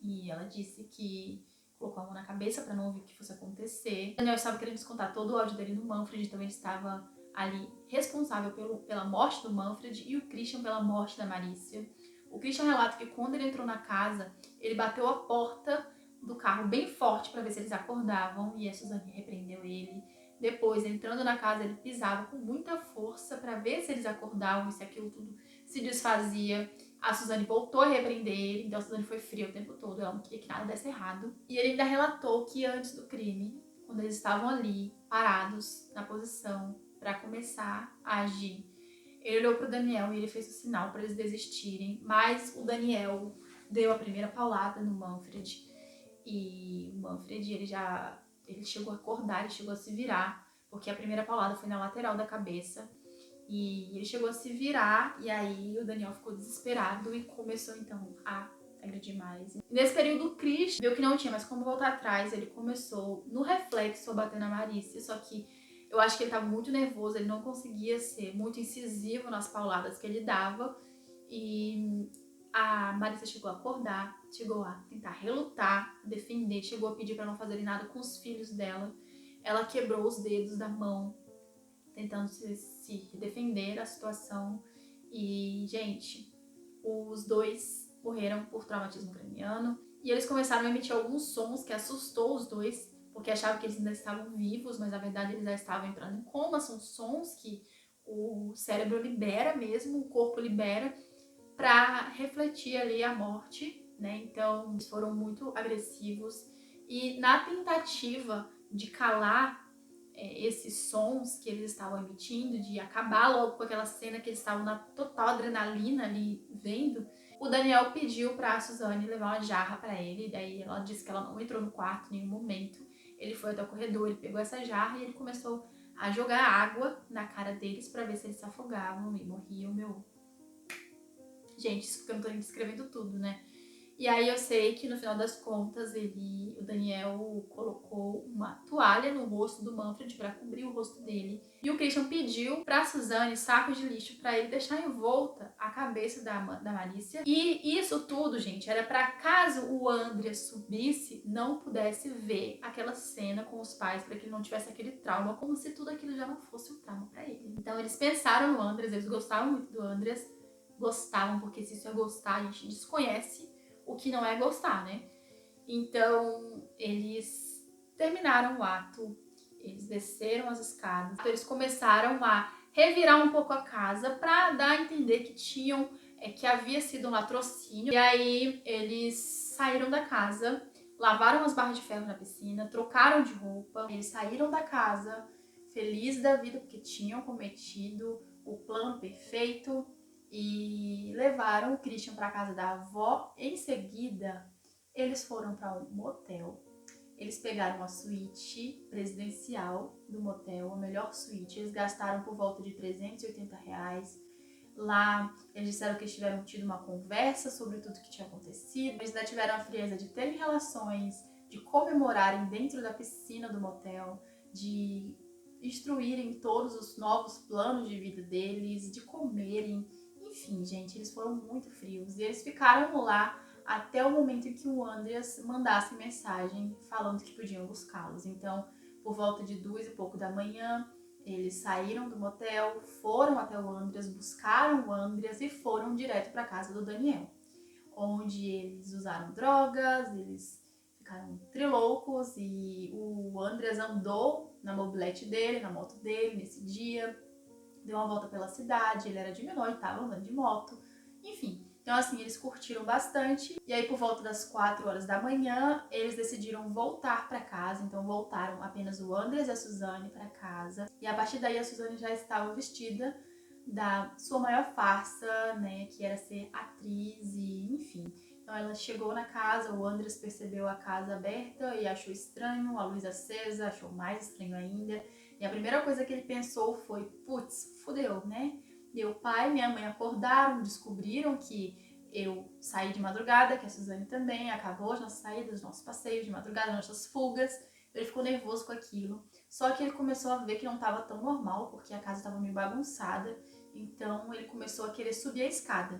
e ela disse que colocou a mão na cabeça para não ouvir o que fosse acontecer. O Daniel estava querendo descontar todo o ódio dele no Manfred, então ele estava ali responsável pela morte do Manfred, e o Christian pela morte da Marícia. O Christian relata que quando ele entrou na casa, ele bateu a porta do carro bem forte para ver se eles acordavam, e a Suzane repreendeu ele. Depois, entrando na casa, ele pisava com muita força para ver se eles acordavam e se aquilo tudo se desfazia. A Suzane voltou a repreender ele, então a Suzane foi fria o tempo todo, ela não queria que nada desse errado. E ele ainda relatou que antes do crime, quando eles estavam ali, parados, na posição, para começar a agir, ele olhou pro Daniel e ele fez o sinal para eles desistirem, mas o Daniel deu a primeira paulada no Manfred. E o Manfred, ele chegou a acordar, ele chegou a se virar, porque a primeira paulada foi na lateral da cabeça. E ele chegou a se virar, e aí o Daniel ficou desesperado e começou então a agredir mais. Nesse período, o Chris viu que não tinha mais como voltar atrás, ele começou no reflexo a bater na Marícia, só que eu acho que ele estava muito nervoso, ele não conseguia ser muito incisivo nas pauladas que ele dava, e a Marícia chegou a acordar, chegou a tentar relutar, defender, chegou a pedir para não fazerem nada com os filhos dela. Ela quebrou os dedos da mão, tentando se defender da situação. E, gente, os dois morreram por traumatismo craniano. E eles começaram a emitir alguns sons que assustou os dois, porque achavam que eles ainda estavam vivos, mas na verdade eles já estavam entrando em coma. São sons que o cérebro libera mesmo, o corpo libera, para refletir ali a morte, né? Então, eles foram muito agressivos e na tentativa de calar esses sons que eles estavam emitindo, de acabar logo com aquela cena que eles estavam na total adrenalina ali vendo, o Daniel pediu para a Suzane levar uma jarra para ele, daí ela disse que ela não entrou no quarto em nenhum momento. Ele foi até o corredor, ele pegou essa jarra e ele começou a jogar água na cara deles para ver se eles se afogavam e morriam. Gente, isso porque eu não tô descrevendo tudo, né? E aí eu sei que no final das contas o Daniel colocou uma toalha no rosto do Manfred para cobrir o rosto dele. E o Christian pediu pra Suzane sacos de lixo para ele deixar em volta a cabeça da Malícia. E isso tudo, gente, era para caso o Andreas subisse, não pudesse ver aquela cena com os pais, para que ele não tivesse aquele trauma, como se tudo aquilo já não fosse um trauma para ele. Então eles pensaram no Andreas, eles gostavam muito do Andreas, gostavam, porque se isso é gostar, a gente desconhece o que não é gostar, né? Então, eles terminaram o ato, eles desceram as escadas, então eles começaram a revirar um pouco a casa para dar a entender que que havia sido um latrocínio. E aí eles saíram da casa, lavaram as barras de ferro na piscina, trocaram de roupa, eles saíram da casa felizes da vida porque tinham cometido o plano perfeito e levaram o Christian para casa da avó. Em seguida, eles foram para um motel. Eles pegaram a suíte presidencial do motel, a melhor suíte. Eles gastaram por volta de R$380. Lá, eles disseram que eles tiveram tido uma conversa sobre tudo que tinha acontecido. Eles ainda tiveram a frieza de terem relações, de comemorarem dentro da piscina do motel, de instruírem todos os novos planos de vida deles, de comerem. Enfim, gente, eles foram muito frios. E eles ficaram lá até o momento em que o Andreas mandasse mensagem falando que podiam buscá-los. Então, por volta de 2 e pouco da manhã, eles saíram do motel, foram até o Andreas, buscaram o Andreas e foram direto para a casa do Daniel, onde eles usaram drogas, eles ficaram triloucos e o Andreas andou na mobilete dele, na moto dele nesse dia, deu uma volta pela cidade, ele era de menor, ele estava andando de moto, enfim. Então, assim, eles curtiram bastante. E aí, por volta das 4 horas da manhã, eles decidiram voltar para casa. Então, voltaram apenas o Andreas e a Suzane para casa. E a partir daí, a Suzane já estava vestida da sua maior farsa, né? Que era ser atriz e, enfim. Então, ela chegou na casa, o Andreas percebeu a casa aberta e achou estranho, a luz acesa, achou mais estranho ainda. E a primeira coisa que ele pensou foi, putz, fudeu, né? Meu pai e minha mãe acordaram, descobriram que eu saí de madrugada, que a Suzane também, acabou as nossas saídas, os nossos passeios de madrugada, nossas fugas. Ele ficou nervoso com aquilo. Só que ele começou a ver que não estava tão normal, porque a casa estava meio bagunçada. Então ele começou a querer subir a escada.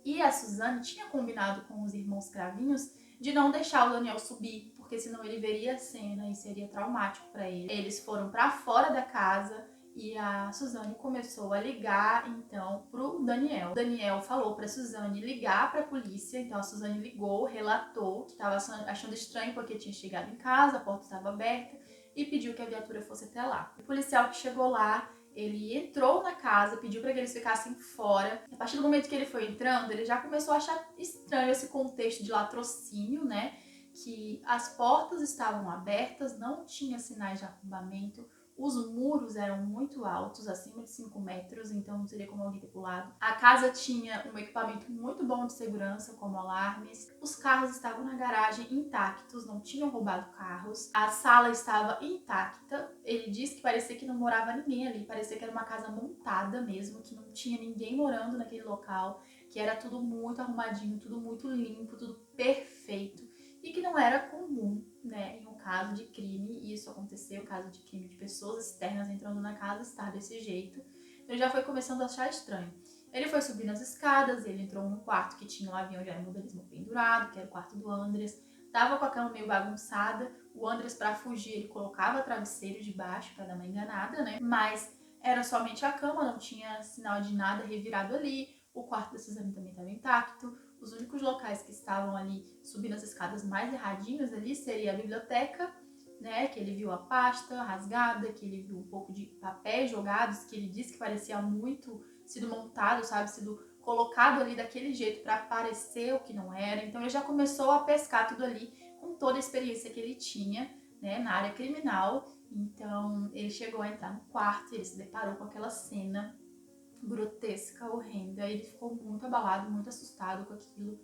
E a Suzane tinha combinado com os irmãos Cravinhos de não deixar o Daniel subir, porque senão ele veria a cena e seria traumático para ele. Eles foram para fora da casa e a Suzane começou a ligar então pro Daniel. O Daniel falou para Suzane ligar para a polícia, então a Suzane ligou, relatou que estava achando estranho porque tinha chegado em casa, a porta estava aberta e pediu que a viatura fosse até lá. O policial que chegou lá, ele entrou na casa, pediu para que eles ficassem fora. A partir do momento que ele foi entrando, ele já começou a achar estranho esse contexto de latrocínio, né? Que as portas estavam abertas, não tinha sinais de arrombamento, os muros eram muito altos, acima de 5 metros, então não seria como alguém ter pulado. A casa tinha um equipamento muito bom de segurança, como alarmes. Os carros estavam na garagem intactos, não tinham roubado carros. A sala estava intacta. Ele disse que parecia que não morava ninguém ali, parecia que era uma casa montada mesmo, que não tinha ninguém morando naquele local, que era tudo muito arrumadinho, tudo muito limpo, tudo perfeito. E que não era comum, né, em um caso de crime, e isso aconteceu, caso de crime de pessoas externas entrando na casa, estar desse jeito. Ele já foi começando a achar estranho. Ele foi subindo as escadas, ele entrou num quarto que tinha um avião de aeromodelismo pendurado, que era o quarto do Andreas. Tava com a cama meio bagunçada. O Andreas, para fugir, ele colocava travesseiro debaixo para dar uma enganada, né? Mas era somente a cama, não tinha sinal de nada revirado ali. O quarto da Suzane também estava intacto. os únicos locais que estavam ali subindo as escadas mais erradinhos ali seria a biblioteca, né, que ele viu a pasta rasgada, que ele viu um pouco de papéis jogados, que ele disse que parecia muito sido montado, sabe, sido colocado ali daquele jeito para parecer o que não era. Então ele já começou a pescar tudo ali com toda a experiência que ele tinha, né, na área criminal. Então ele chegou a entrar no quarto e ele se deparou com aquela cena grotesca, horrenda. Ele ficou muito abalado, muito assustado com aquilo.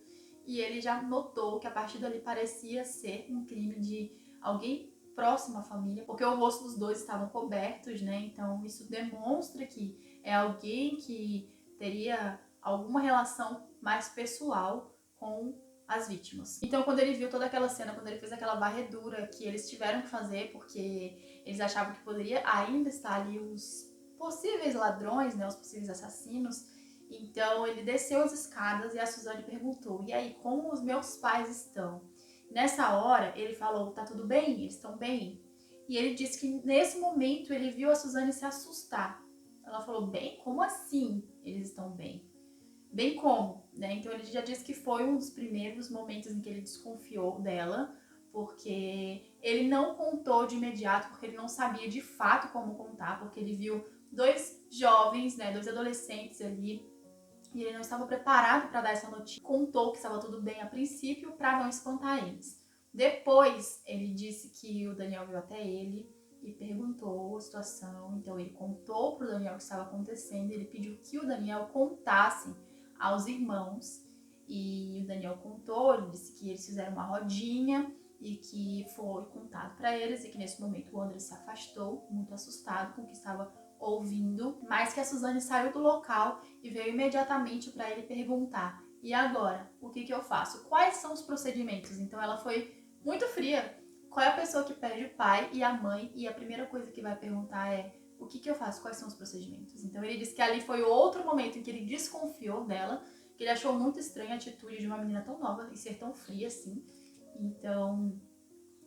E ele já notou que a partir dali parecia ser um crime de alguém próximo à família, porque o rosto dos dois estavam cobertos, né? Então isso demonstra que é alguém que teria alguma relação mais pessoal com as vítimas. Então, quando ele viu toda aquela cena, quando ele fez aquela varredura que eles tiveram que fazer, porque eles achavam que poderia ainda estar ali os possíveis ladrões, né, os possíveis assassinos, então ele desceu as escadas e a Suzane perguntou: e aí, como os meus pais estão? Nessa hora, ele falou: tá tudo bem? Eles estão bem? E ele disse que nesse momento ele viu a Suzane se assustar. Ela falou: bem? Como assim eles estão bem? Bem como, né? Então ele já disse que foi um dos primeiros momentos em que ele desconfiou dela, porque ele não contou de imediato, porque ele não sabia de fato como contar, porque ele viu dois jovens, né, dois adolescentes ali, e ele não estava preparado para dar essa notícia. Contou que estava tudo bem a princípio para não espantar eles. Depois ele disse que o Daniel veio até ele e perguntou a situação, então ele contou para o Daniel o que estava acontecendo, ele pediu que o Daniel contasse aos irmãos, e o Daniel contou, ele disse que eles fizeram uma rodinha e que foi contado para eles, e que nesse momento o André se afastou, muito assustado com o que estava ouvindo, mas que a Suzane saiu do local e veio imediatamente para ele perguntar: e agora? O que eu faço? Quais são os procedimentos? Então ela foi muito fria. Qual é a pessoa que perde o pai e a mãe, e a primeira coisa que vai perguntar é: o que eu faço? Quais são os procedimentos? Então ele disse que ali foi outro momento em que ele desconfiou dela, que ele achou muito estranha a atitude de uma menina tão nova e ser tão fria assim. Então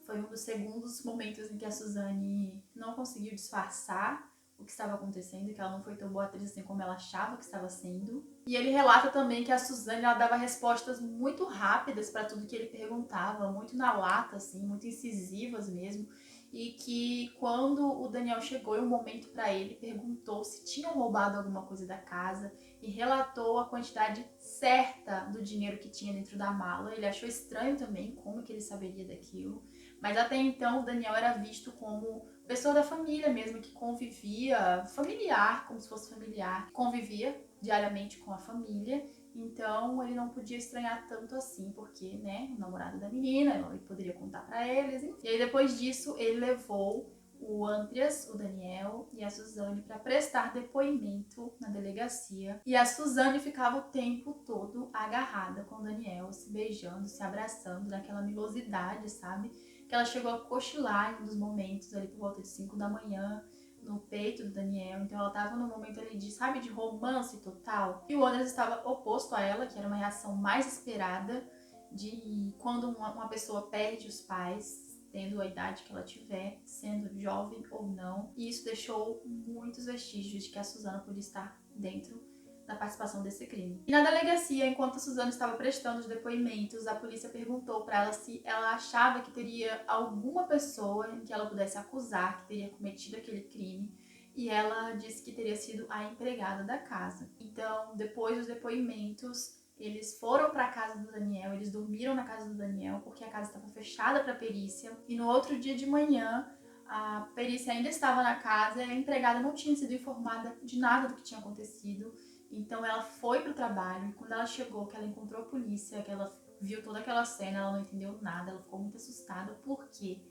foi um dos segundos momentos em que a Suzane não conseguiu disfarçar o que estava acontecendo, que ela não foi tão boa atriz assim como ela achava que estava sendo. E ele relata também que a Suzane, ela dava respostas muito rápidas para tudo que ele perguntava, muito na lata, assim, muito incisivas mesmo. E que quando o Daniel chegou em um momento para ele, perguntou se tinham roubado alguma coisa da casa e relatou a quantidade certa do dinheiro que tinha dentro da mala. Ele achou estranho também como que ele saberia daquilo. Mas até então o Daniel era visto como pessoa da família mesmo, que convivia, familiar, como se fosse familiar, convivia diariamente com a família. Então ele não podia estranhar tanto assim, porque, né, o namorado da menina, ele poderia contar pra eles. Enfim. E aí depois disso ele levou o Andreas, o Daniel e a Suzane para prestar depoimento na delegacia. E a Suzane ficava o tempo todo agarrada com o Daniel, se beijando, se abraçando, naquela milosidade, sabe? Que ela chegou a cochilar em um dos momentos, ali por volta de 5 da manhã, no peito do Daniel. Então ela tava num momento ali de, sabe, de romance total. E o Andreas estava oposto a ela, que era uma reação mais esperada de quando uma pessoa perde os pais, tendo a idade que ela tiver, sendo jovem ou não. E isso deixou muitos vestígios de que a Suzana podia estar dentro da participação desse crime. E na delegacia, enquanto a Suzana estava prestando os depoimentos, a polícia perguntou para ela se ela achava que teria alguma pessoa em que ela pudesse acusar que teria cometido aquele crime. E ela disse que teria sido a empregada da casa. Então, depois dos depoimentos, eles foram para a casa do Daniel, eles dormiram na casa do Daniel, porque a casa estava fechada para perícia. E no outro dia de manhã, a perícia ainda estava na casa e a empregada não tinha sido informada de nada do que tinha acontecido. Então ela foi pro trabalho e quando ela chegou, que ela encontrou a polícia, que ela viu toda aquela cena, ela não entendeu nada, ela ficou muito assustada, porque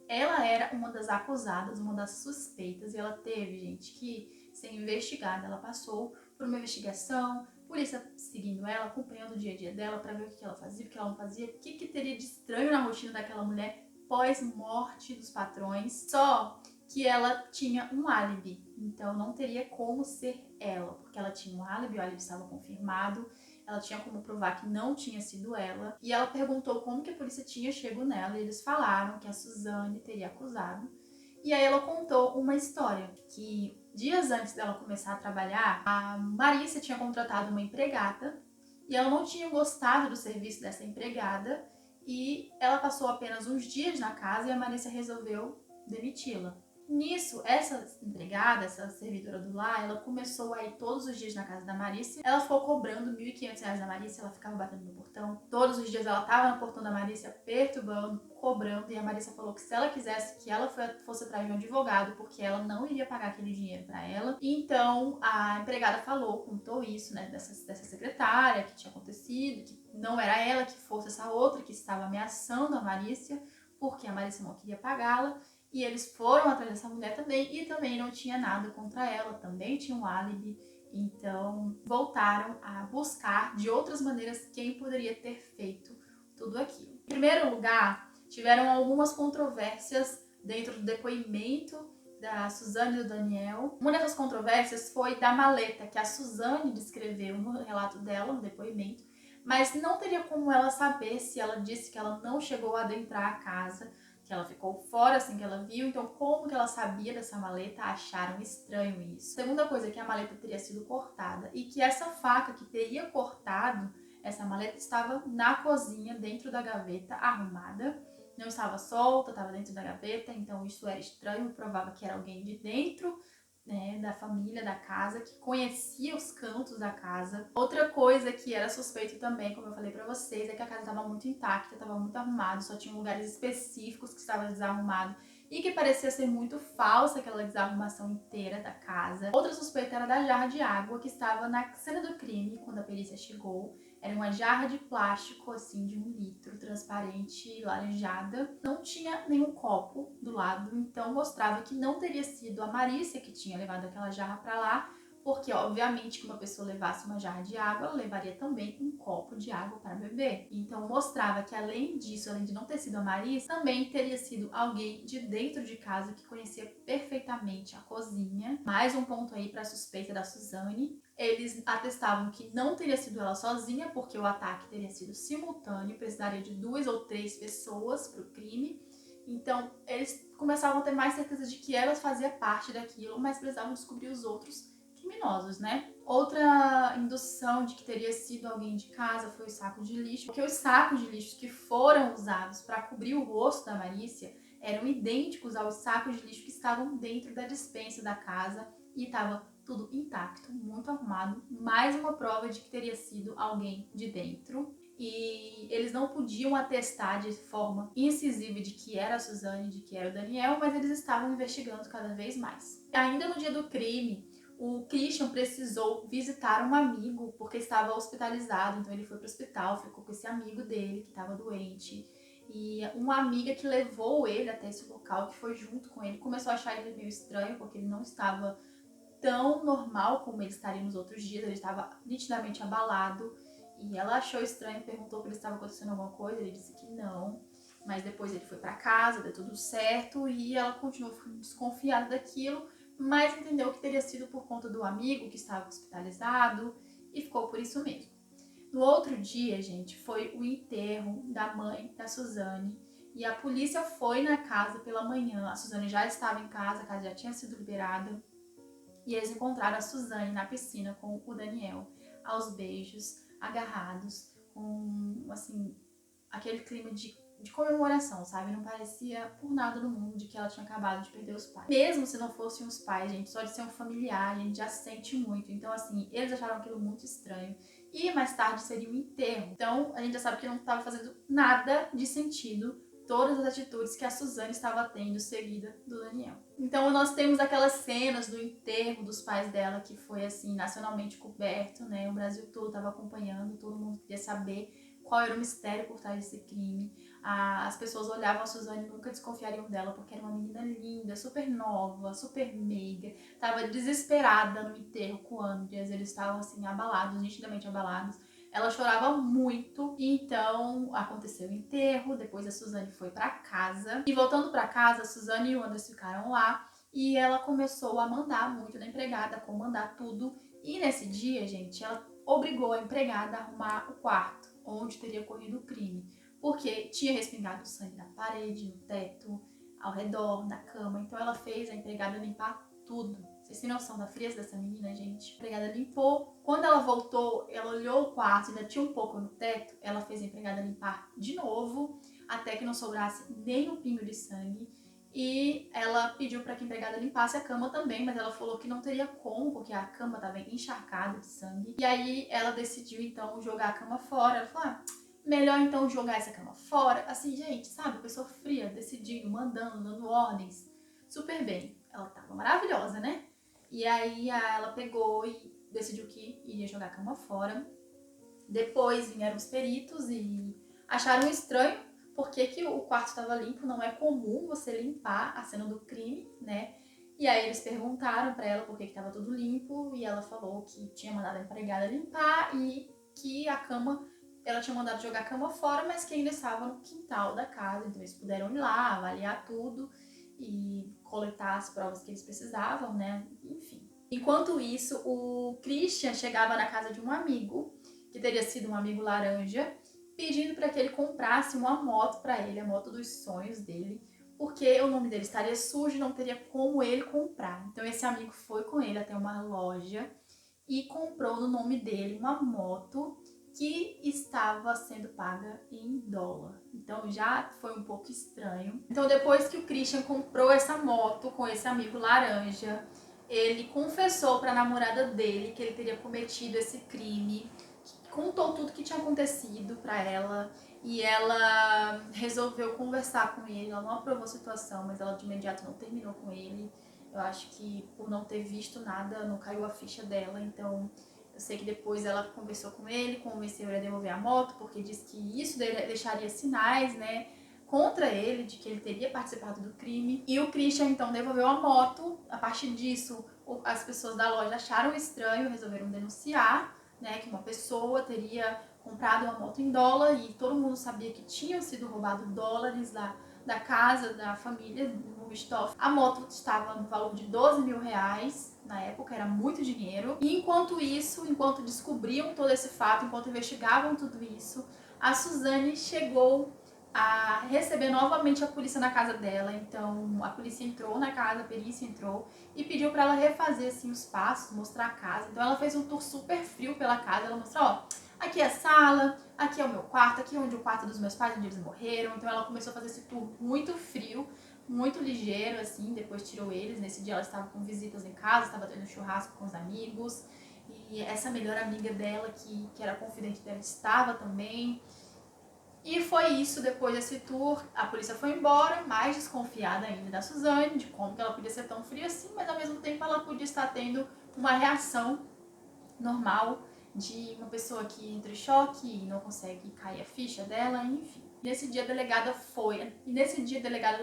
ela era uma das acusadas, uma das suspeitas, e ela teve, gente, que ser investigada. Ela passou por uma investigação, polícia seguindo ela, acompanhando o dia a dia dela para ver o que ela fazia, o que ela não fazia, o que teria de estranho na rotina daquela mulher pós-morte dos patrões. Só que ela tinha um álibi, então não teria como ser ela, porque ela tinha um álibi, o álibi estava confirmado, ela tinha como provar que não tinha sido ela. E ela perguntou como que a polícia tinha chego nela, e eles falaram que a Suzane teria acusado. E aí ela contou uma história, que dias antes dela começar a trabalhar, a Marissa tinha contratado uma empregada, e ela não tinha gostado do serviço dessa empregada e ela passou apenas uns dias na casa e a Marícia resolveu demiti-la. Nisso, essa empregada, essa servidora do lar, ela começou a ir todos os dias na casa da Marícia. Ela ficou cobrando R$ 1.500 da Marícia, ela ficava batendo no portão. Todos os dias ela estava no portão da Marícia perturbando, cobrando, e a Marícia falou que se ela quisesse que ela fosse atrás de um advogado, porque ela não iria pagar aquele dinheiro para ela. Então a empregada contou isso, né, dessa secretária, que tinha acontecido, que não era ela, que fosse essa outra que estava ameaçando a Marícia, porque a Marícia não queria pagá-la. E eles foram atrás dessa mulher também, e também não tinha nada contra ela, também tinha um álibi. Então voltaram a buscar de outras maneiras quem poderia ter feito tudo aquilo. Em primeiro lugar, tiveram algumas controvérsias dentro do depoimento da Suzane e do Daniel. Uma dessas controvérsias foi da maleta que a Suzane descreveu no relato dela, no depoimento, mas não teria como ela saber se ela disse que ela não chegou a adentrar a casa, que ela ficou fora assim que ela viu, então como que ela sabia dessa maleta? Acharam estranho isso. Segunda coisa é que a maleta teria sido cortada e que essa faca que teria cortado essa maleta estava na cozinha, dentro da gaveta, arrumada. Não estava solta, estava dentro da gaveta, então isso era estranho, provava que era alguém de dentro, né, da família, da casa, que conhecia os cantos da casa. Outra coisa que era suspeito também, como eu falei pra vocês, é que a casa estava muito intacta, estava muito arrumada, só tinha lugares específicos que estavam desarrumados e que parecia ser muito falsa aquela desarrumação inteira da casa. Outra suspeita era da jarra de água que estava na cena do crime, quando a perícia chegou. Era uma jarra de plástico, assim, de 1 litro, transparente, laranjada. Não tinha nenhum copo do lado, então mostrava que não teria sido a Marícia que tinha levado aquela jarra para lá, porque, obviamente, que uma pessoa levasse uma jarra de água, ela levaria também um copo de água para beber. Então, mostrava que, além disso, além de não ter sido a Marícia, também teria sido alguém de dentro de casa que conhecia perfeitamente a cozinha. Mais um ponto aí para a suspeita da Suzane. Eles atestavam que não teria sido ela sozinha, porque o ataque teria sido simultâneo, precisaria de 2 ou 3 pessoas para o crime. Então, eles começavam a ter mais certeza de que ela fazia parte daquilo, mas precisavam descobrir os outros criminosos, né? Outra indução de que teria sido alguém de casa foi o saco de lixo, porque os sacos de lixo que foram usados para cobrir o rosto da Marícia eram idênticos aos sacos de lixo que estavam dentro da despensa da casa e estava tudo intacto, muito arrumado. Mais uma prova de que teria sido alguém de dentro. E eles não podiam atestar de forma incisiva de que era a Suzane, de que era o Daniel, mas eles estavam investigando cada vez mais. Ainda no dia do crime, o Christian precisou visitar um amigo porque estava hospitalizado, então ele foi para o hospital, ficou com esse amigo dele que estava doente. E uma amiga que levou ele até esse local, que foi junto com ele, começou a achar ele meio estranho, porque ele não estava tão normal como ele estaria nos outros dias, ele estava nitidamente abalado. E ela achou estranho, perguntou se ele estava acontecendo alguma coisa, ele disse que não. Mas depois ele foi para casa, deu tudo certo e ela continuou desconfiada daquilo, mas entendeu que teria sido por conta do amigo que estava hospitalizado e ficou por isso mesmo. No outro dia, gente, foi o enterro da mãe da Suzane e a polícia foi na casa pela manhã. A Suzane já estava em casa, a casa já tinha sido liberada e eles encontraram a Suzane na piscina com o Daniel, aos beijos, agarrados, com, assim, aquele clima de comemoração, sabe? Não parecia por nada no mundo de que ela tinha acabado de perder os pais. Mesmo se não fossem os pais, gente, só de ser um familiar, a gente já sente muito. Então, assim, eles acharam aquilo muito estranho. E mais tarde seria o enterro. Então, a gente já sabe que não estava fazendo nada de sentido todas as atitudes que a Suzane estava tendo seguida do Daniel. Então nós temos aquelas cenas do enterro dos pais dela que foi assim nacionalmente coberto, né? O Brasil todo estava acompanhando, todo mundo queria saber qual era o mistério por trás desse crime. As pessoas olhavam a Suzane e nunca desconfiariam dela porque era uma menina linda, super nova, super meiga, estava desesperada no enterro com o Andreas, eles estavam assim abalados, nitidamente abalados. Ela chorava muito, e então aconteceu o enterro, depois a Suzane foi para casa. E voltando para casa, a Suzane e o Andreas ficaram lá e ela começou a mandar muito na empregada, a comandar tudo. E nesse dia, gente, ela obrigou a empregada a arrumar o quarto onde teria ocorrido o crime, porque tinha respingado sangue na parede, no teto, ao redor, na cama. Então ela fez a empregada limpar tudo, Vocês têm noção da frieza dessa menina, gente? A empregada limpou. Quando ela voltou, ela olhou o quarto, ainda tinha um pouco no teto. Ela fez a empregada limpar de novo, até que não sobrasse nem um pingo de sangue. E ela pediu para que a empregada limpasse a cama também, mas ela falou que não teria como, porque a cama estava encharcada de sangue. E aí ela decidiu então jogar a cama fora. Ela falou: melhor então jogar essa cama fora. Assim, gente, sabe? Pessoa fria, decidindo, mandando, dando ordens. Super bem. Ela tava maravilhosa, né? E aí ela pegou e decidiu que iria jogar a cama fora. Depois vieram os peritos e acharam estranho porque que o quarto estava limpo. Não é comum você limpar a cena do crime, né? E aí eles perguntaram para ela por que estava tudo limpo e ela falou que tinha mandado a empregada limpar e que a cama, ela tinha mandado jogar a cama fora, mas que ainda estava no quintal da casa. Então eles puderam ir lá, avaliar tudo e coletar as provas que eles precisavam, né? Enfim. Enquanto isso, o Christian chegava na casa de um amigo, que teria sido um amigo laranja, pedindo para que ele comprasse uma moto para ele, a moto dos sonhos dele, porque o nome dele estaria sujo e não teria como ele comprar. Então esse amigo foi com ele até uma loja e comprou no nome dele uma moto que estava sendo paga em dólar. Então já foi um pouco estranho. Então depois que o Christian comprou essa moto com esse amigo laranja, ele confessou para a namorada dele que ele teria cometido esse crime, contou tudo que tinha acontecido para ela e ela resolveu conversar com ele. Ela não aprovou a situação, mas ela de imediato não terminou com ele. Eu acho que por não ter visto nada, não caiu a ficha dela, então eu sei que depois ela conversou com ele, convenceu ele a devolver a moto, porque disse que isso deixaria sinais, né, contra ele, de que ele teria participado do crime. E o Christian, então, devolveu a moto. A partir disso, as pessoas da loja acharam estranho, resolveram denunciar, né, que uma pessoa teria comprado uma moto em dólar e todo mundo sabia que tinham sido roubados dólares da casa, da família, no Ristoff. A moto estava no valor de 12 mil reais, na época era muito dinheiro. E enquanto isso, enquanto descobriam todo esse fato, enquanto investigavam tudo isso, a Suzane chegou a receber novamente a polícia na casa dela. Então a polícia entrou na casa, a perícia entrou e pediu para ela refazer assim os passos, mostrar a casa. Então ela fez um tour super frio pela casa. Ela mostrou: ó, aqui é a sala, aqui é o meu quarto, aqui é onde o quarto dos meus pais, onde eles morreram. Então ela começou a fazer esse tour muito frio, muito ligeiro, assim. Depois tirou eles. Nesse dia ela estava com visitas em casa, estava tendo churrasco com os amigos. E essa melhor amiga dela, que era confidente dela, estava também. E foi isso. Depois desse tour, a polícia foi embora, mais desconfiada ainda da Suzane, de como que ela podia ser tão fria assim, mas ao mesmo tempo ela podia estar tendo uma reação normal de uma pessoa que entra em choque e não consegue cair a ficha dela, enfim. Nesse dia a delegada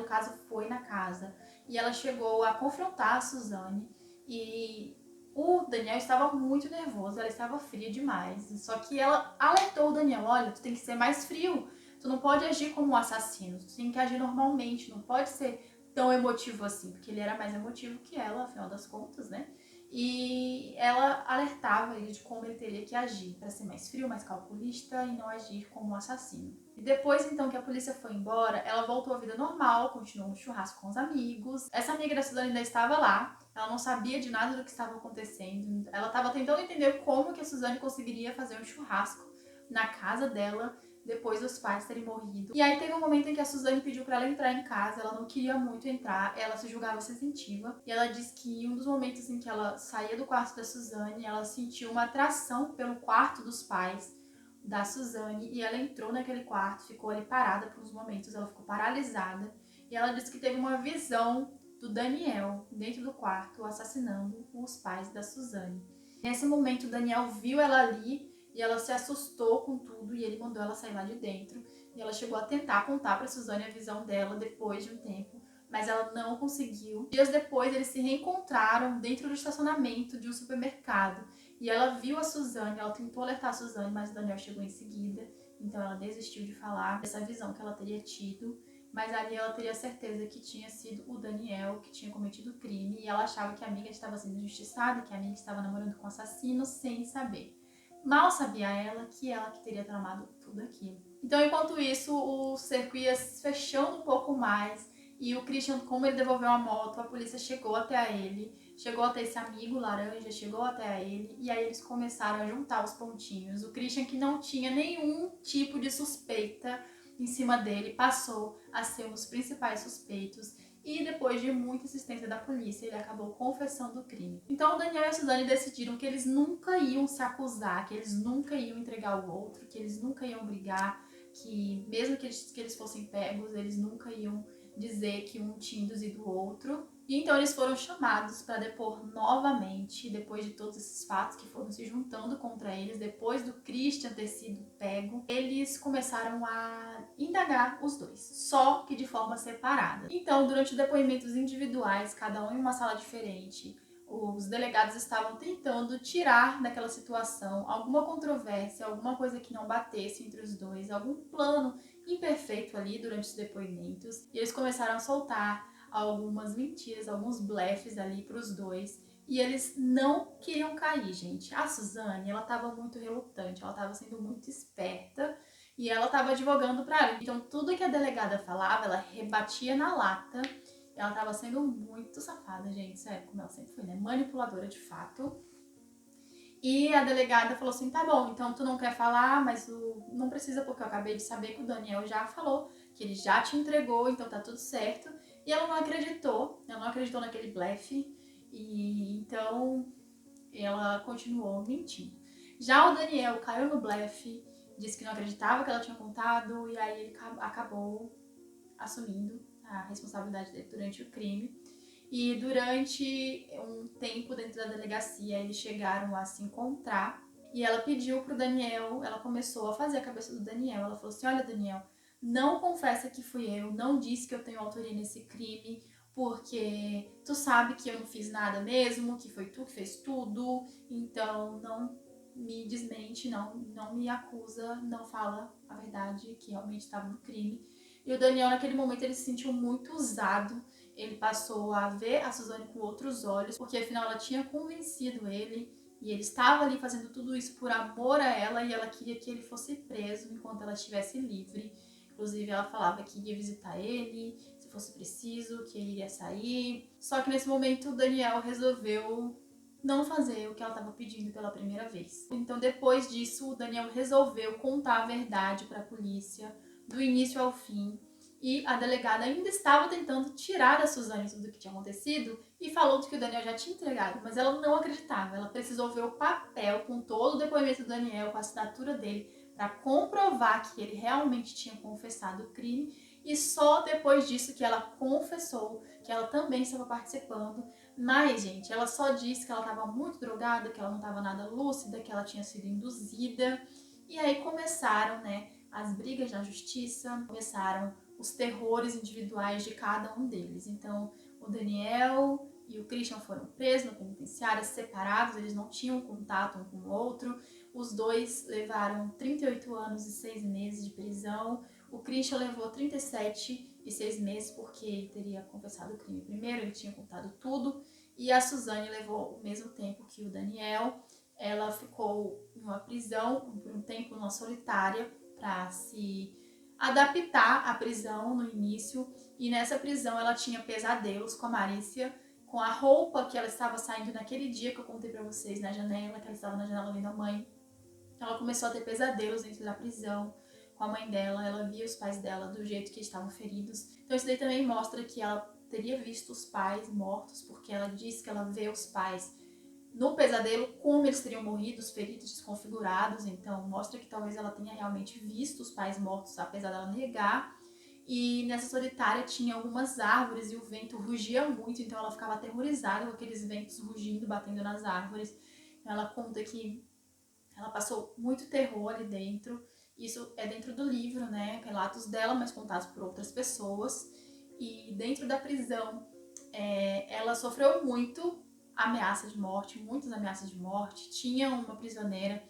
do caso foi na casa e ela chegou a confrontar a Suzane e o Daniel estava muito nervoso, ela estava fria demais. Só que ela alertou o Daniel: olha, tu tem que ser mais frio, tu não pode agir como um assassino, tu tem que agir normalmente, não pode ser tão emotivo assim, porque ele era mais emotivo que ela, afinal das contas, né? E ela alertava ele de como ele teria que agir para ser mais frio, mais calculista e não agir como um assassino. E depois, então, que a polícia foi embora, ela voltou à vida normal, continuou no churrasco com os amigos. Essa amiga da Suzane ainda estava lá, ela não sabia de nada do que estava acontecendo. Ela estava tentando entender como que a Suzane conseguiria fazer um churrasco na casa dela depois dos pais terem morrido. E aí teve um momento em que a Suzane pediu para ela entrar em casa, ela não queria muito entrar, ela se julgava sensitiva. E ela disse que em um dos momentos em que ela saía do quarto da Suzane, ela sentiu uma atração pelo quarto dos pais da Suzane e ela entrou naquele quarto, ficou ali parada por uns momentos, ela ficou paralisada. E ela disse que teve uma visão do Daniel dentro do quarto assassinando os pais da Suzane. Nesse momento, o Daniel viu ela ali e ela se assustou com tudo e ele mandou ela sair lá de dentro. E ela chegou a tentar contar para Suzane a visão dela depois de um tempo, mas ela não conseguiu. Dias depois, eles se reencontraram dentro do estacionamento de um supermercado. E ela viu a Suzane, ela tentou alertar a Suzane, mas o Daniel chegou em seguida. Então ela desistiu de falar dessa visão que ela teria tido. Mas ali ela teria certeza que tinha sido o Daniel que tinha cometido o crime. E ela achava que a amiga estava sendo injustiçada, que a amiga estava namorando com o assassino sem saber. Mal sabia ela que teria tramado tudo aquilo. Então, enquanto isso, o cerco ia se fechando um pouco mais. E o Christian, como ele devolveu a moto, a polícia chegou até ele. chegou até esse amigo laranja, chegou até ele, e aí eles começaram a juntar os pontinhos. O Christian, que não tinha nenhum tipo de suspeita em cima dele, passou a ser um dos principais suspeitos. E depois de muita insistência da polícia, ele acabou confessando o crime. Então o Daniel e a Suzane decidiram que eles nunca iam se acusar, que eles nunca iam entregar o outro, que eles nunca iam brigar, que mesmo que eles fossem pegos, eles nunca iam dizer que um tinha induzido o outro. E então eles foram chamados para depor novamente, depois de todos esses fatos que foram se juntando contra eles, depois do Christian ter sido pego, eles começaram a indagar os dois, só que de forma separada. Então, durante depoimentos individuais, cada um em uma sala diferente, os delegados estavam tentando tirar daquela situação alguma controvérsia, alguma coisa que não batesse entre os dois, algum plano imperfeito ali durante os depoimentos. E eles começaram a soltar algumas mentiras, alguns blefes ali para os dois. E eles não queriam cair, gente. A Suzane, ela estava muito relutante, ela estava sendo muito esperta e ela estava advogando para ela. Então, tudo que a delegada falava, ela rebatia na lata. Ela estava sendo muito safada, gente, sério, como ela sempre foi, né? Manipuladora de fato. E a delegada falou assim, tá bom, então tu não quer falar, mas não precisa, porque eu acabei de saber que o Daniel já falou, que ele já te entregou, então tá tudo certo. E ela não acreditou naquele blefe, e então ela continuou mentindo. Já o Daniel caiu no blefe, disse que não acreditava que ela tinha contado, e aí ele acabou assumindo a responsabilidade dele durante o crime. E durante um tempo dentro da delegacia, eles chegaram a se encontrar. E ela pediu pro Daniel, ela começou a fazer a cabeça do Daniel. Ela falou assim, olha, Daniel, não confessa que fui eu, não disse que eu tenho autoria nesse crime, porque tu sabe que eu não fiz nada mesmo, que foi tu que fez tudo, então não me desmente, não me acusa, não fala a verdade que realmente estava no crime. E o Daniel, naquele momento, ele se sentiu muito usado. Ele passou a ver a Suzane com outros olhos, porque afinal ela tinha convencido ele e ele estava ali fazendo tudo isso por amor a ela e ela queria que ele fosse preso enquanto ela estivesse livre. Inclusive, ela falava que ia visitar ele, se fosse preciso, que ele iria sair. Só que nesse momento, o Daniel resolveu não fazer o que ela estava pedindo pela primeira vez. Então, depois disso, o Daniel resolveu contar a verdade para a polícia, do início ao fim. E a delegada ainda estava tentando tirar da Suzane tudo o que tinha acontecido e falou que o Daniel já tinha entregado, mas ela não acreditava. Ela precisou ver o papel com todo o depoimento do Daniel, com a assinatura dele, para comprovar que ele realmente tinha confessado o crime. E só depois disso que ela confessou que ela também estava participando. Mas, gente, ela só disse que ela estava muito drogada, que ela não estava nada lúcida, que ela tinha sido induzida. E aí começaram, né, as brigas na justiça, começaram os terrores individuais de cada um deles. Então, o Daniel e o Christian foram presos na penitenciária, separados, eles não tinham contato um com o outro. Os dois levaram 38 anos e 6 meses de prisão. O Christian levou 37 e 6 meses porque ele teria confessado o crime primeiro, ele tinha contado tudo. E a Suzane levou o mesmo tempo que o Daniel. Ela ficou em uma prisão por um tempo, numa solitária, para se adaptar à prisão no início. E nessa prisão ela tinha pesadelos com a Marícia, com a roupa que ela estava saindo naquele dia que eu contei pra vocês na janela, que ela estava na janela vendo a mãe. Ela começou a ter pesadelos dentro da prisão com a mãe dela, ela via os pais dela do jeito que estavam feridos. Então isso daí também mostra que ela teria visto os pais mortos, porque ela disse que ela vê os pais no pesadelo como eles teriam morrido, os feridos desconfigurados. Então mostra que talvez ela tenha realmente visto os pais mortos, apesar dela negar. E nessa solitária tinha algumas árvores e o vento rugia muito, então ela ficava aterrorizada com aqueles ventos rugindo, batendo nas árvores. Ela conta que ela passou muito terror ali dentro. Isso é dentro do livro, né? Relatos dela, mas contados por outras pessoas. E dentro da prisão, ela sofreu muito ameaça de morte, muitas ameaças de morte. Tinha uma prisioneira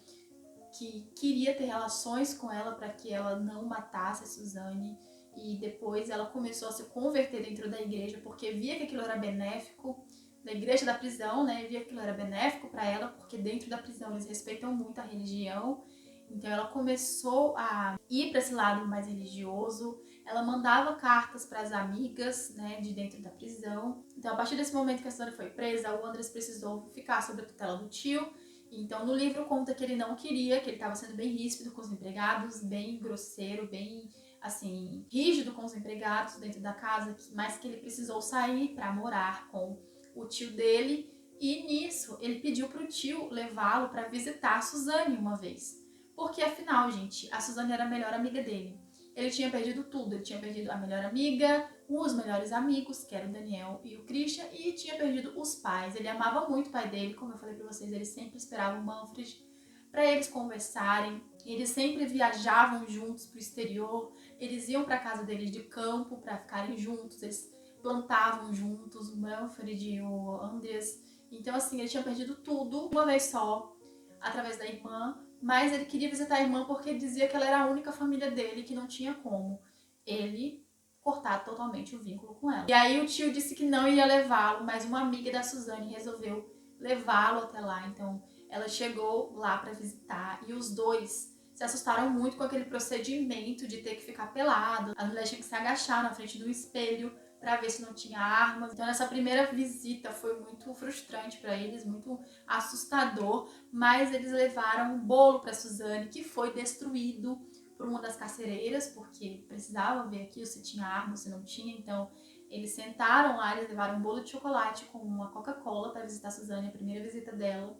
que queria ter relações com ela para que ela não matasse a Suzane. E depois ela começou a se converter dentro da igreja porque via que aquilo era benéfico, da igreja da prisão, né? Via que aquilo era benéfico para ela, porque dentro da prisão eles respeitam muito a religião. Então ela começou a ir para esse lado mais religioso. Ela mandava cartas para as amigas, né, de dentro da prisão. Então, a partir desse momento que a Suzane foi presa, o Andres precisou ficar sob a tutela do tio. Então, no livro conta que ele não queria, que ele estava sendo bem ríspido com os empregados, bem grosseiro, bem, assim, rígido com os empregados dentro da casa, mas que ele precisou sair para morar com o tio dele. E nisso, ele pediu para o tio levá-lo para visitar a Suzane uma vez. Porque, afinal, gente, a Suzane era a melhor amiga dele. Ele tinha perdido tudo. Ele tinha perdido a melhor amiga, os melhores amigos, que eram o Daniel e o Christian, e tinha perdido os pais. Ele amava muito o pai dele, como eu falei pra vocês, ele sempre esperava o Manfred para eles conversarem. Eles sempre viajavam juntos pro exterior, eles iam pra casa deles de campo para ficarem juntos, eles plantavam juntos, o Manfred e o Andreas. Então, assim, ele tinha perdido tudo uma vez só, através da irmã, mas ele queria visitar a irmã porque ele dizia que ela era a única família dele, que não tinha como ele cortar totalmente o vínculo com ela. E aí o tio disse que não ia levá-lo, mas uma amiga da Suzane resolveu levá-lo até lá. Então ela chegou lá para visitar e os dois se assustaram muito com aquele procedimento de ter que ficar pelado. A mulher tinha que se agachar na frente do espelho para ver se não tinha armas. Então essa primeira visita foi muito frustrante para eles, muito assustador, mas eles levaram um bolo para Suzane que foi destruído por uma das carcereiras, porque precisava ver aqui se tinha arma ou se não tinha. Então eles sentaram lá, eles levaram um bolo de chocolate com uma Coca-Cola para visitar a Suzane, a primeira visita dela.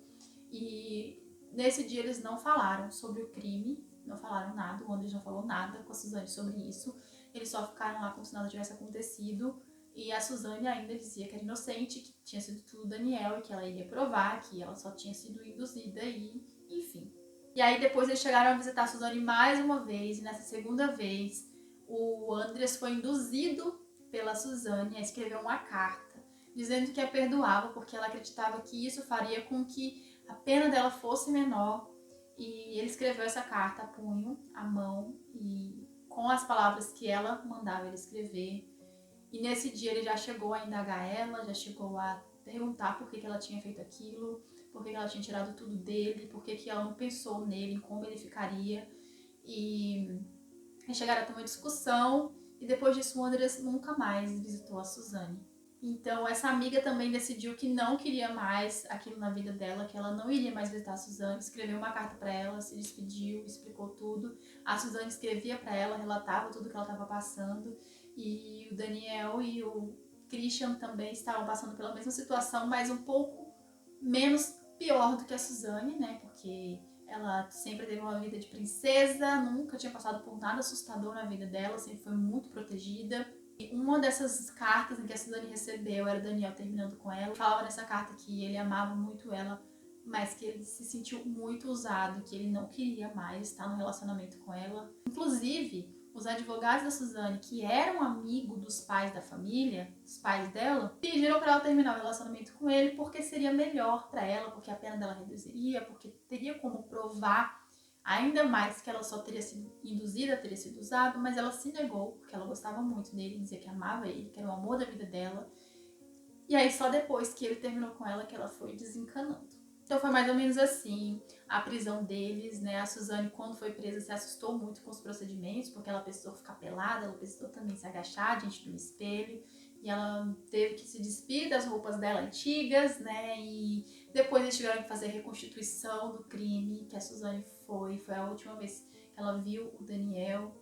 E nesse dia eles não falaram sobre o crime, não falaram nada, o Andres não falou nada com a Suzane sobre isso. Eles só ficaram lá como se nada tivesse acontecido. E a Suzane ainda dizia que era inocente, que tinha sido tudo o Daniel e que ela iria provar que ela só tinha sido induzida e, enfim. E aí depois eles chegaram a visitar a Suzane mais uma vez, e nessa segunda vez o Andres foi induzido pela Suzane a escrever uma carta, dizendo que a perdoava porque ela acreditava que isso faria com que a pena dela fosse menor. E ele escreveu essa carta a punho, à mão, e com as palavras que ela mandava ele escrever. E nesse dia ele já chegou a indagar ela, já chegou a perguntar por que ela tinha feito aquilo, por que ela tinha tirado tudo dele, por que ela não pensou nele, em como ele ficaria. E chegaram a ter uma discussão, e depois disso o Andres nunca mais visitou a Suzane. Então essa amiga também decidiu que não queria mais aquilo na vida dela, que ela não iria mais visitar a Suzane, escreveu uma carta para ela, se despediu, explicou tudo. A Suzane escrevia para ela, relatava tudo que ela estava passando, e o Daniel e o Christian também estavam passando pela mesma situação, mas um pouco menos pior do que a Suzane, né? Porque ela sempre teve uma vida de princesa, nunca tinha passado por nada assustador na vida dela, sempre foi muito protegida. E uma dessas cartas que a Suzane recebeu era o Daniel terminando com ela. Falava nessa carta que ele amava muito ela, mas que ele se sentiu muito usado, que ele não queria mais estar no relacionamento com ela. Inclusive, os advogados da Suzane, que eram amigos dos pais da família, dos pais dela, pediram para ela terminar o relacionamento com ele porque seria melhor para ela, porque a pena dela reduziria, porque teria como provar ainda mais que ela só teria sido induzida, teria sido usada, mas ela se negou, porque ela gostava muito dele, dizia que amava ele, que era o amor da vida dela. E aí só depois que ele terminou com ela que ela foi desencanando. Então foi mais ou menos assim a prisão deles, né? A Suzane, quando foi presa, se assustou muito com os procedimentos, porque ela precisou ficar pelada, ela precisou também se agachar diante de um espelho, e ela teve que se despir das roupas dela antigas, né? E depois eles tiveram que fazer a reconstituição do crime, que a Suzane foi a última vez que ela viu o Daniel,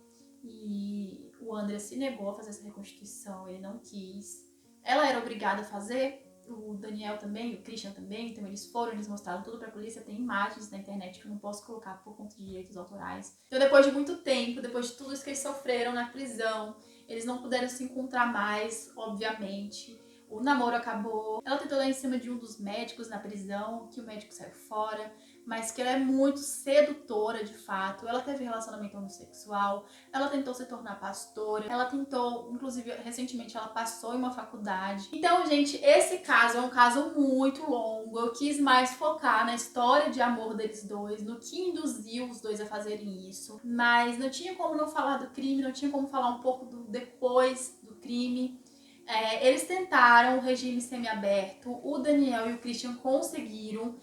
e o André se negou a fazer essa reconstituição, ele não quis. Ela era obrigada a fazer, o Daniel também, o Christian também, então eles mostraram tudo pra polícia, tem imagens na internet que eu não posso colocar por conta de direitos autorais. Então depois de muito tempo, depois de tudo isso que eles sofreram na prisão, eles não puderam se encontrar mais, obviamente. O namoro acabou. Ela tentou dar em cima de um dos médicos na prisão, que o médico saiu fora, mas que ela é muito sedutora de fato. Ela teve relacionamento homossexual, ela tentou se tornar pastora, ela tentou, inclusive recentemente ela passou em uma faculdade. Então, gente, esse caso é um caso muito longo. Eu quis mais focar na história de amor deles dois, no que induziu os dois a fazerem isso, mas não tinha como não falar do crime, não tinha como falar um pouco do depois do crime. Eles tentaram o regime semiaberto, o Daniel e o Christian conseguiram.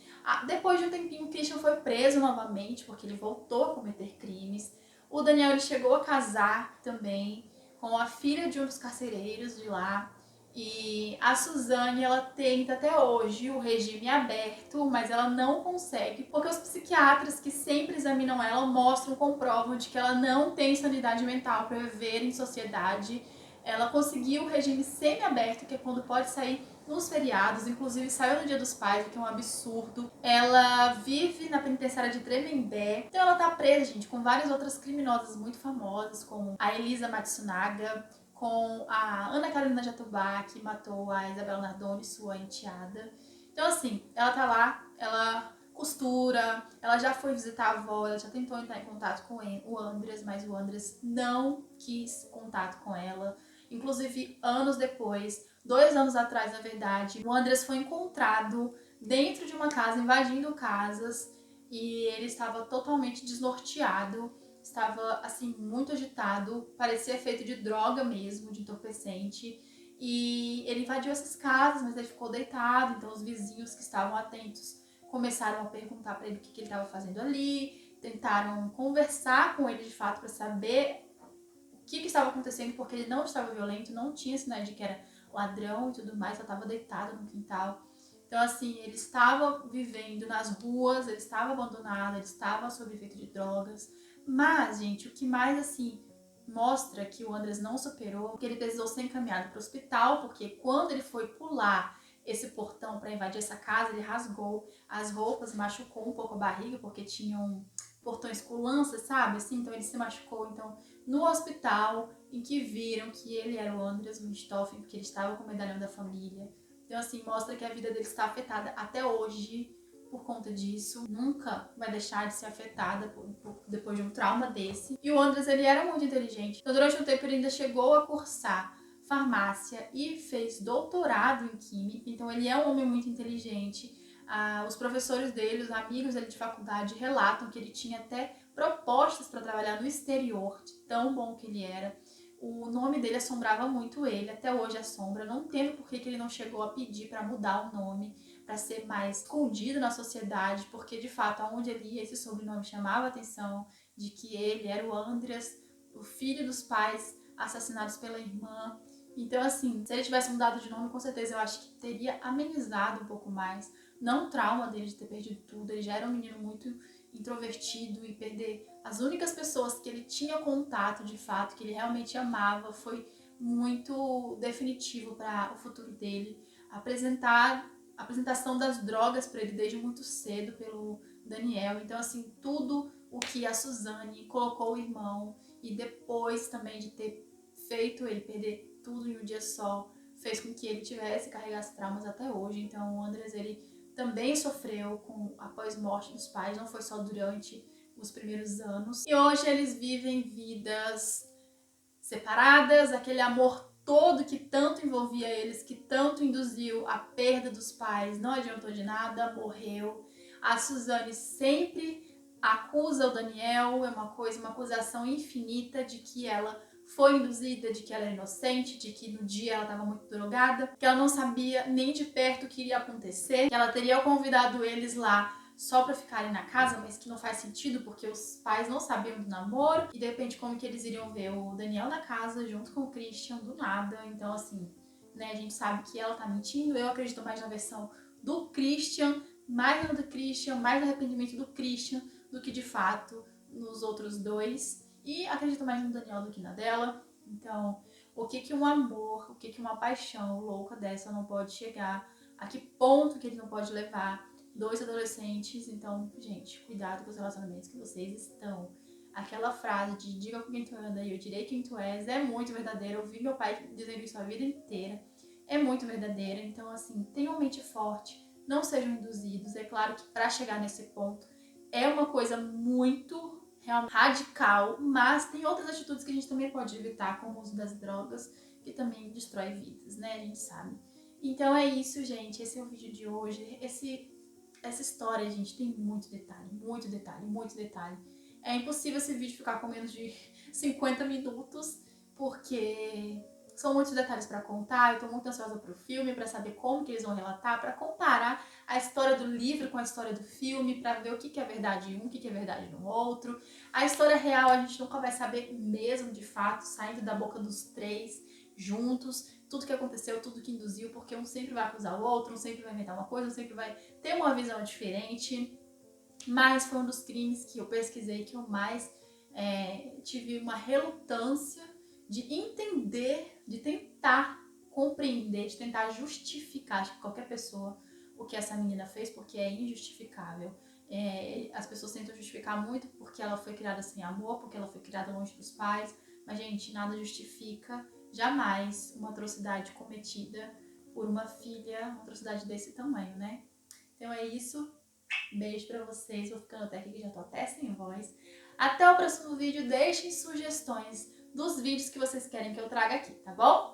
Depois de um tempinho, o Christian foi preso novamente, porque ele voltou a cometer crimes. O Daniel ele chegou a casar também com a filha de um dos carcereiros de lá. E a Suzane, ela tenta até hoje o regime aberto, mas ela não consegue, porque os psiquiatras que sempre examinam ela mostram, comprovam de que ela não tem sanidade mental para viver em sociedade. Ela conseguiu o regime semi-aberto, que é quando pode sair nos feriados, inclusive saiu no Dia dos Pais, o que é um absurdo. Ela vive na penitenciária de Tremembé. Então ela tá presa, gente, com várias outras criminosas muito famosas, como a Elisa Matsunaga, com a Ana Carolina Jatobá, que matou a Isabela Nardoni, sua enteada. Então, assim, ela tá lá, ela costura, ela já foi visitar a avó, ela já tentou entrar em contato com o Andres, mas o Andres não quis contato com ela. Inclusive, anos depois, 2 anos atrás, na verdade, o Andres foi encontrado dentro de uma casa, invadindo casas, e ele estava totalmente desnorteado, estava, assim, muito agitado, parecia feito de droga mesmo, de entorpecente, e ele invadiu essas casas, mas ele ficou deitado, então os vizinhos que estavam atentos começaram a perguntar para ele o que ele estava fazendo ali, tentaram conversar com ele de fato para saber o que estava acontecendo, porque ele não estava violento, não tinha sinais de que era ladrão e tudo mais, só estava deitado no quintal. Então, assim, ele estava vivendo nas ruas, ele estava abandonado, ele estava sob efeito de drogas. Mas, gente, o que mais, assim, mostra que o Andres não superou, que ele precisou ser encaminhado para o hospital, porque quando ele foi pular esse portão para invadir essa casa, ele rasgou as roupas, machucou um pouco a barriga, porque tinham portões com lanças, sabe? Assim, então ele se machucou. Então, no hospital, em que viram que ele era o Andres Richthofen, porque ele estava com o medalhão da família. Então, assim, mostra que a vida dele está afetada até hoje por conta disso. Nunca vai deixar de ser afetada depois de um trauma desse. E o Andres, ele era muito inteligente. Então, durante um tempo, ele ainda chegou a cursar farmácia e fez doutorado em química. Então, ele é um homem muito inteligente. Os professores dele, os amigos dele de faculdade relatam que ele tinha até propostas para trabalhar no exterior, de tão bom que ele era. O nome dele assombrava muito ele, até hoje assombra. Não entendo por que ele não chegou a pedir para mudar o nome, para ser mais escondido na sociedade, porque de fato, aonde ele ia, esse sobrenome chamava a atenção de que ele era o Andreas, o filho dos pais assassinados pela irmã. Então, assim, se ele tivesse mudado de nome, com certeza eu acho que teria amenizado um pouco mais. Não o trauma dele de ter perdido tudo, ele já era um menino muito introvertido, e perder as únicas pessoas que ele tinha contato de fato, que ele realmente amava, foi muito definitivo para o futuro dele. A apresentação das drogas para ele desde muito cedo pelo Daniel. Então, assim, tudo o que a Suzane colocou o irmão, e depois também de ter feito ele perder tudo em um dia só, fez com que ele tivesse, carregasse traumas até hoje. Então, o Andres, ele também sofreu após morte dos pais, não foi só durante os primeiros anos. E hoje eles vivem vidas separadas, aquele amor todo que tanto envolvia eles, que tanto induziu a perda dos pais, não adiantou de nada, morreu. A Suzane sempre acusa o Daniel, é uma acusação infinita de que ela foi induzida, de que ela era inocente, de que no dia ela estava muito drogada, que ela não sabia nem de perto o que iria acontecer, que ela teria convidado eles lá só pra ficarem na casa, mas que não faz sentido porque os pais não sabiam do namoro, e de repente como que eles iriam ver o Daniel na casa junto com o Christian do nada. Então, assim, né, a gente sabe que ela tá mentindo. Eu acredito mais na versão do Christian, mais no do Christian, mais no arrependimento do Christian do que de fato nos outros dois. E acredito mais no Daniel do que na dela. Então, o que um amor, o que uma paixão louca dessa não pode chegar? A que ponto que ele não pode levar 2 adolescentes? Então, gente, cuidado com os relacionamentos que vocês estão. Aquela frase de diga com quem tu anda e eu direi quem tu és é muito verdadeira. Eu ouvi meu pai dizendo isso a vida inteira. É muito verdadeira. Então, assim, tenham mente forte, não sejam induzidos. É claro que para chegar nesse ponto é uma coisa muito realmente radical, mas tem outras atitudes que a gente também pode evitar, como o uso das drogas, que também destrói vidas, né? A gente sabe. Então é isso, gente. Esse é o vídeo de hoje. Essa história, gente, tem muito detalhe, muito detalhe, muito detalhe. É impossível esse vídeo ficar com menos de 50 minutos, porque São muitos detalhes para contar, eu tô muito ansiosa pro filme, para saber como que eles vão relatar, para comparar a história do livro com a história do filme, para ver o que é verdade em um, o que é verdade no outro. A história real a gente nunca vai saber mesmo de fato, saindo da boca dos três juntos, tudo que aconteceu, tudo que induziu, porque um sempre vai acusar o outro, um sempre vai inventar uma coisa, um sempre vai ter uma visão diferente. Mas foi um dos crimes que eu pesquisei que eu mais tive uma relutância de entender, de tentar compreender, de tentar justificar, acho que qualquer pessoa, o que essa menina fez, porque é injustificável. As pessoas tentam justificar muito porque ela foi criada sem amor, porque ela foi criada longe dos pais, mas, gente, nada justifica jamais uma atrocidade cometida por uma filha, uma atrocidade desse tamanho, né? Então é isso. Beijo pra vocês, vou ficando até aqui que já tô até sem voz. Até o próximo vídeo, deixem sugestões dos vídeos que vocês querem que eu traga aqui, tá bom?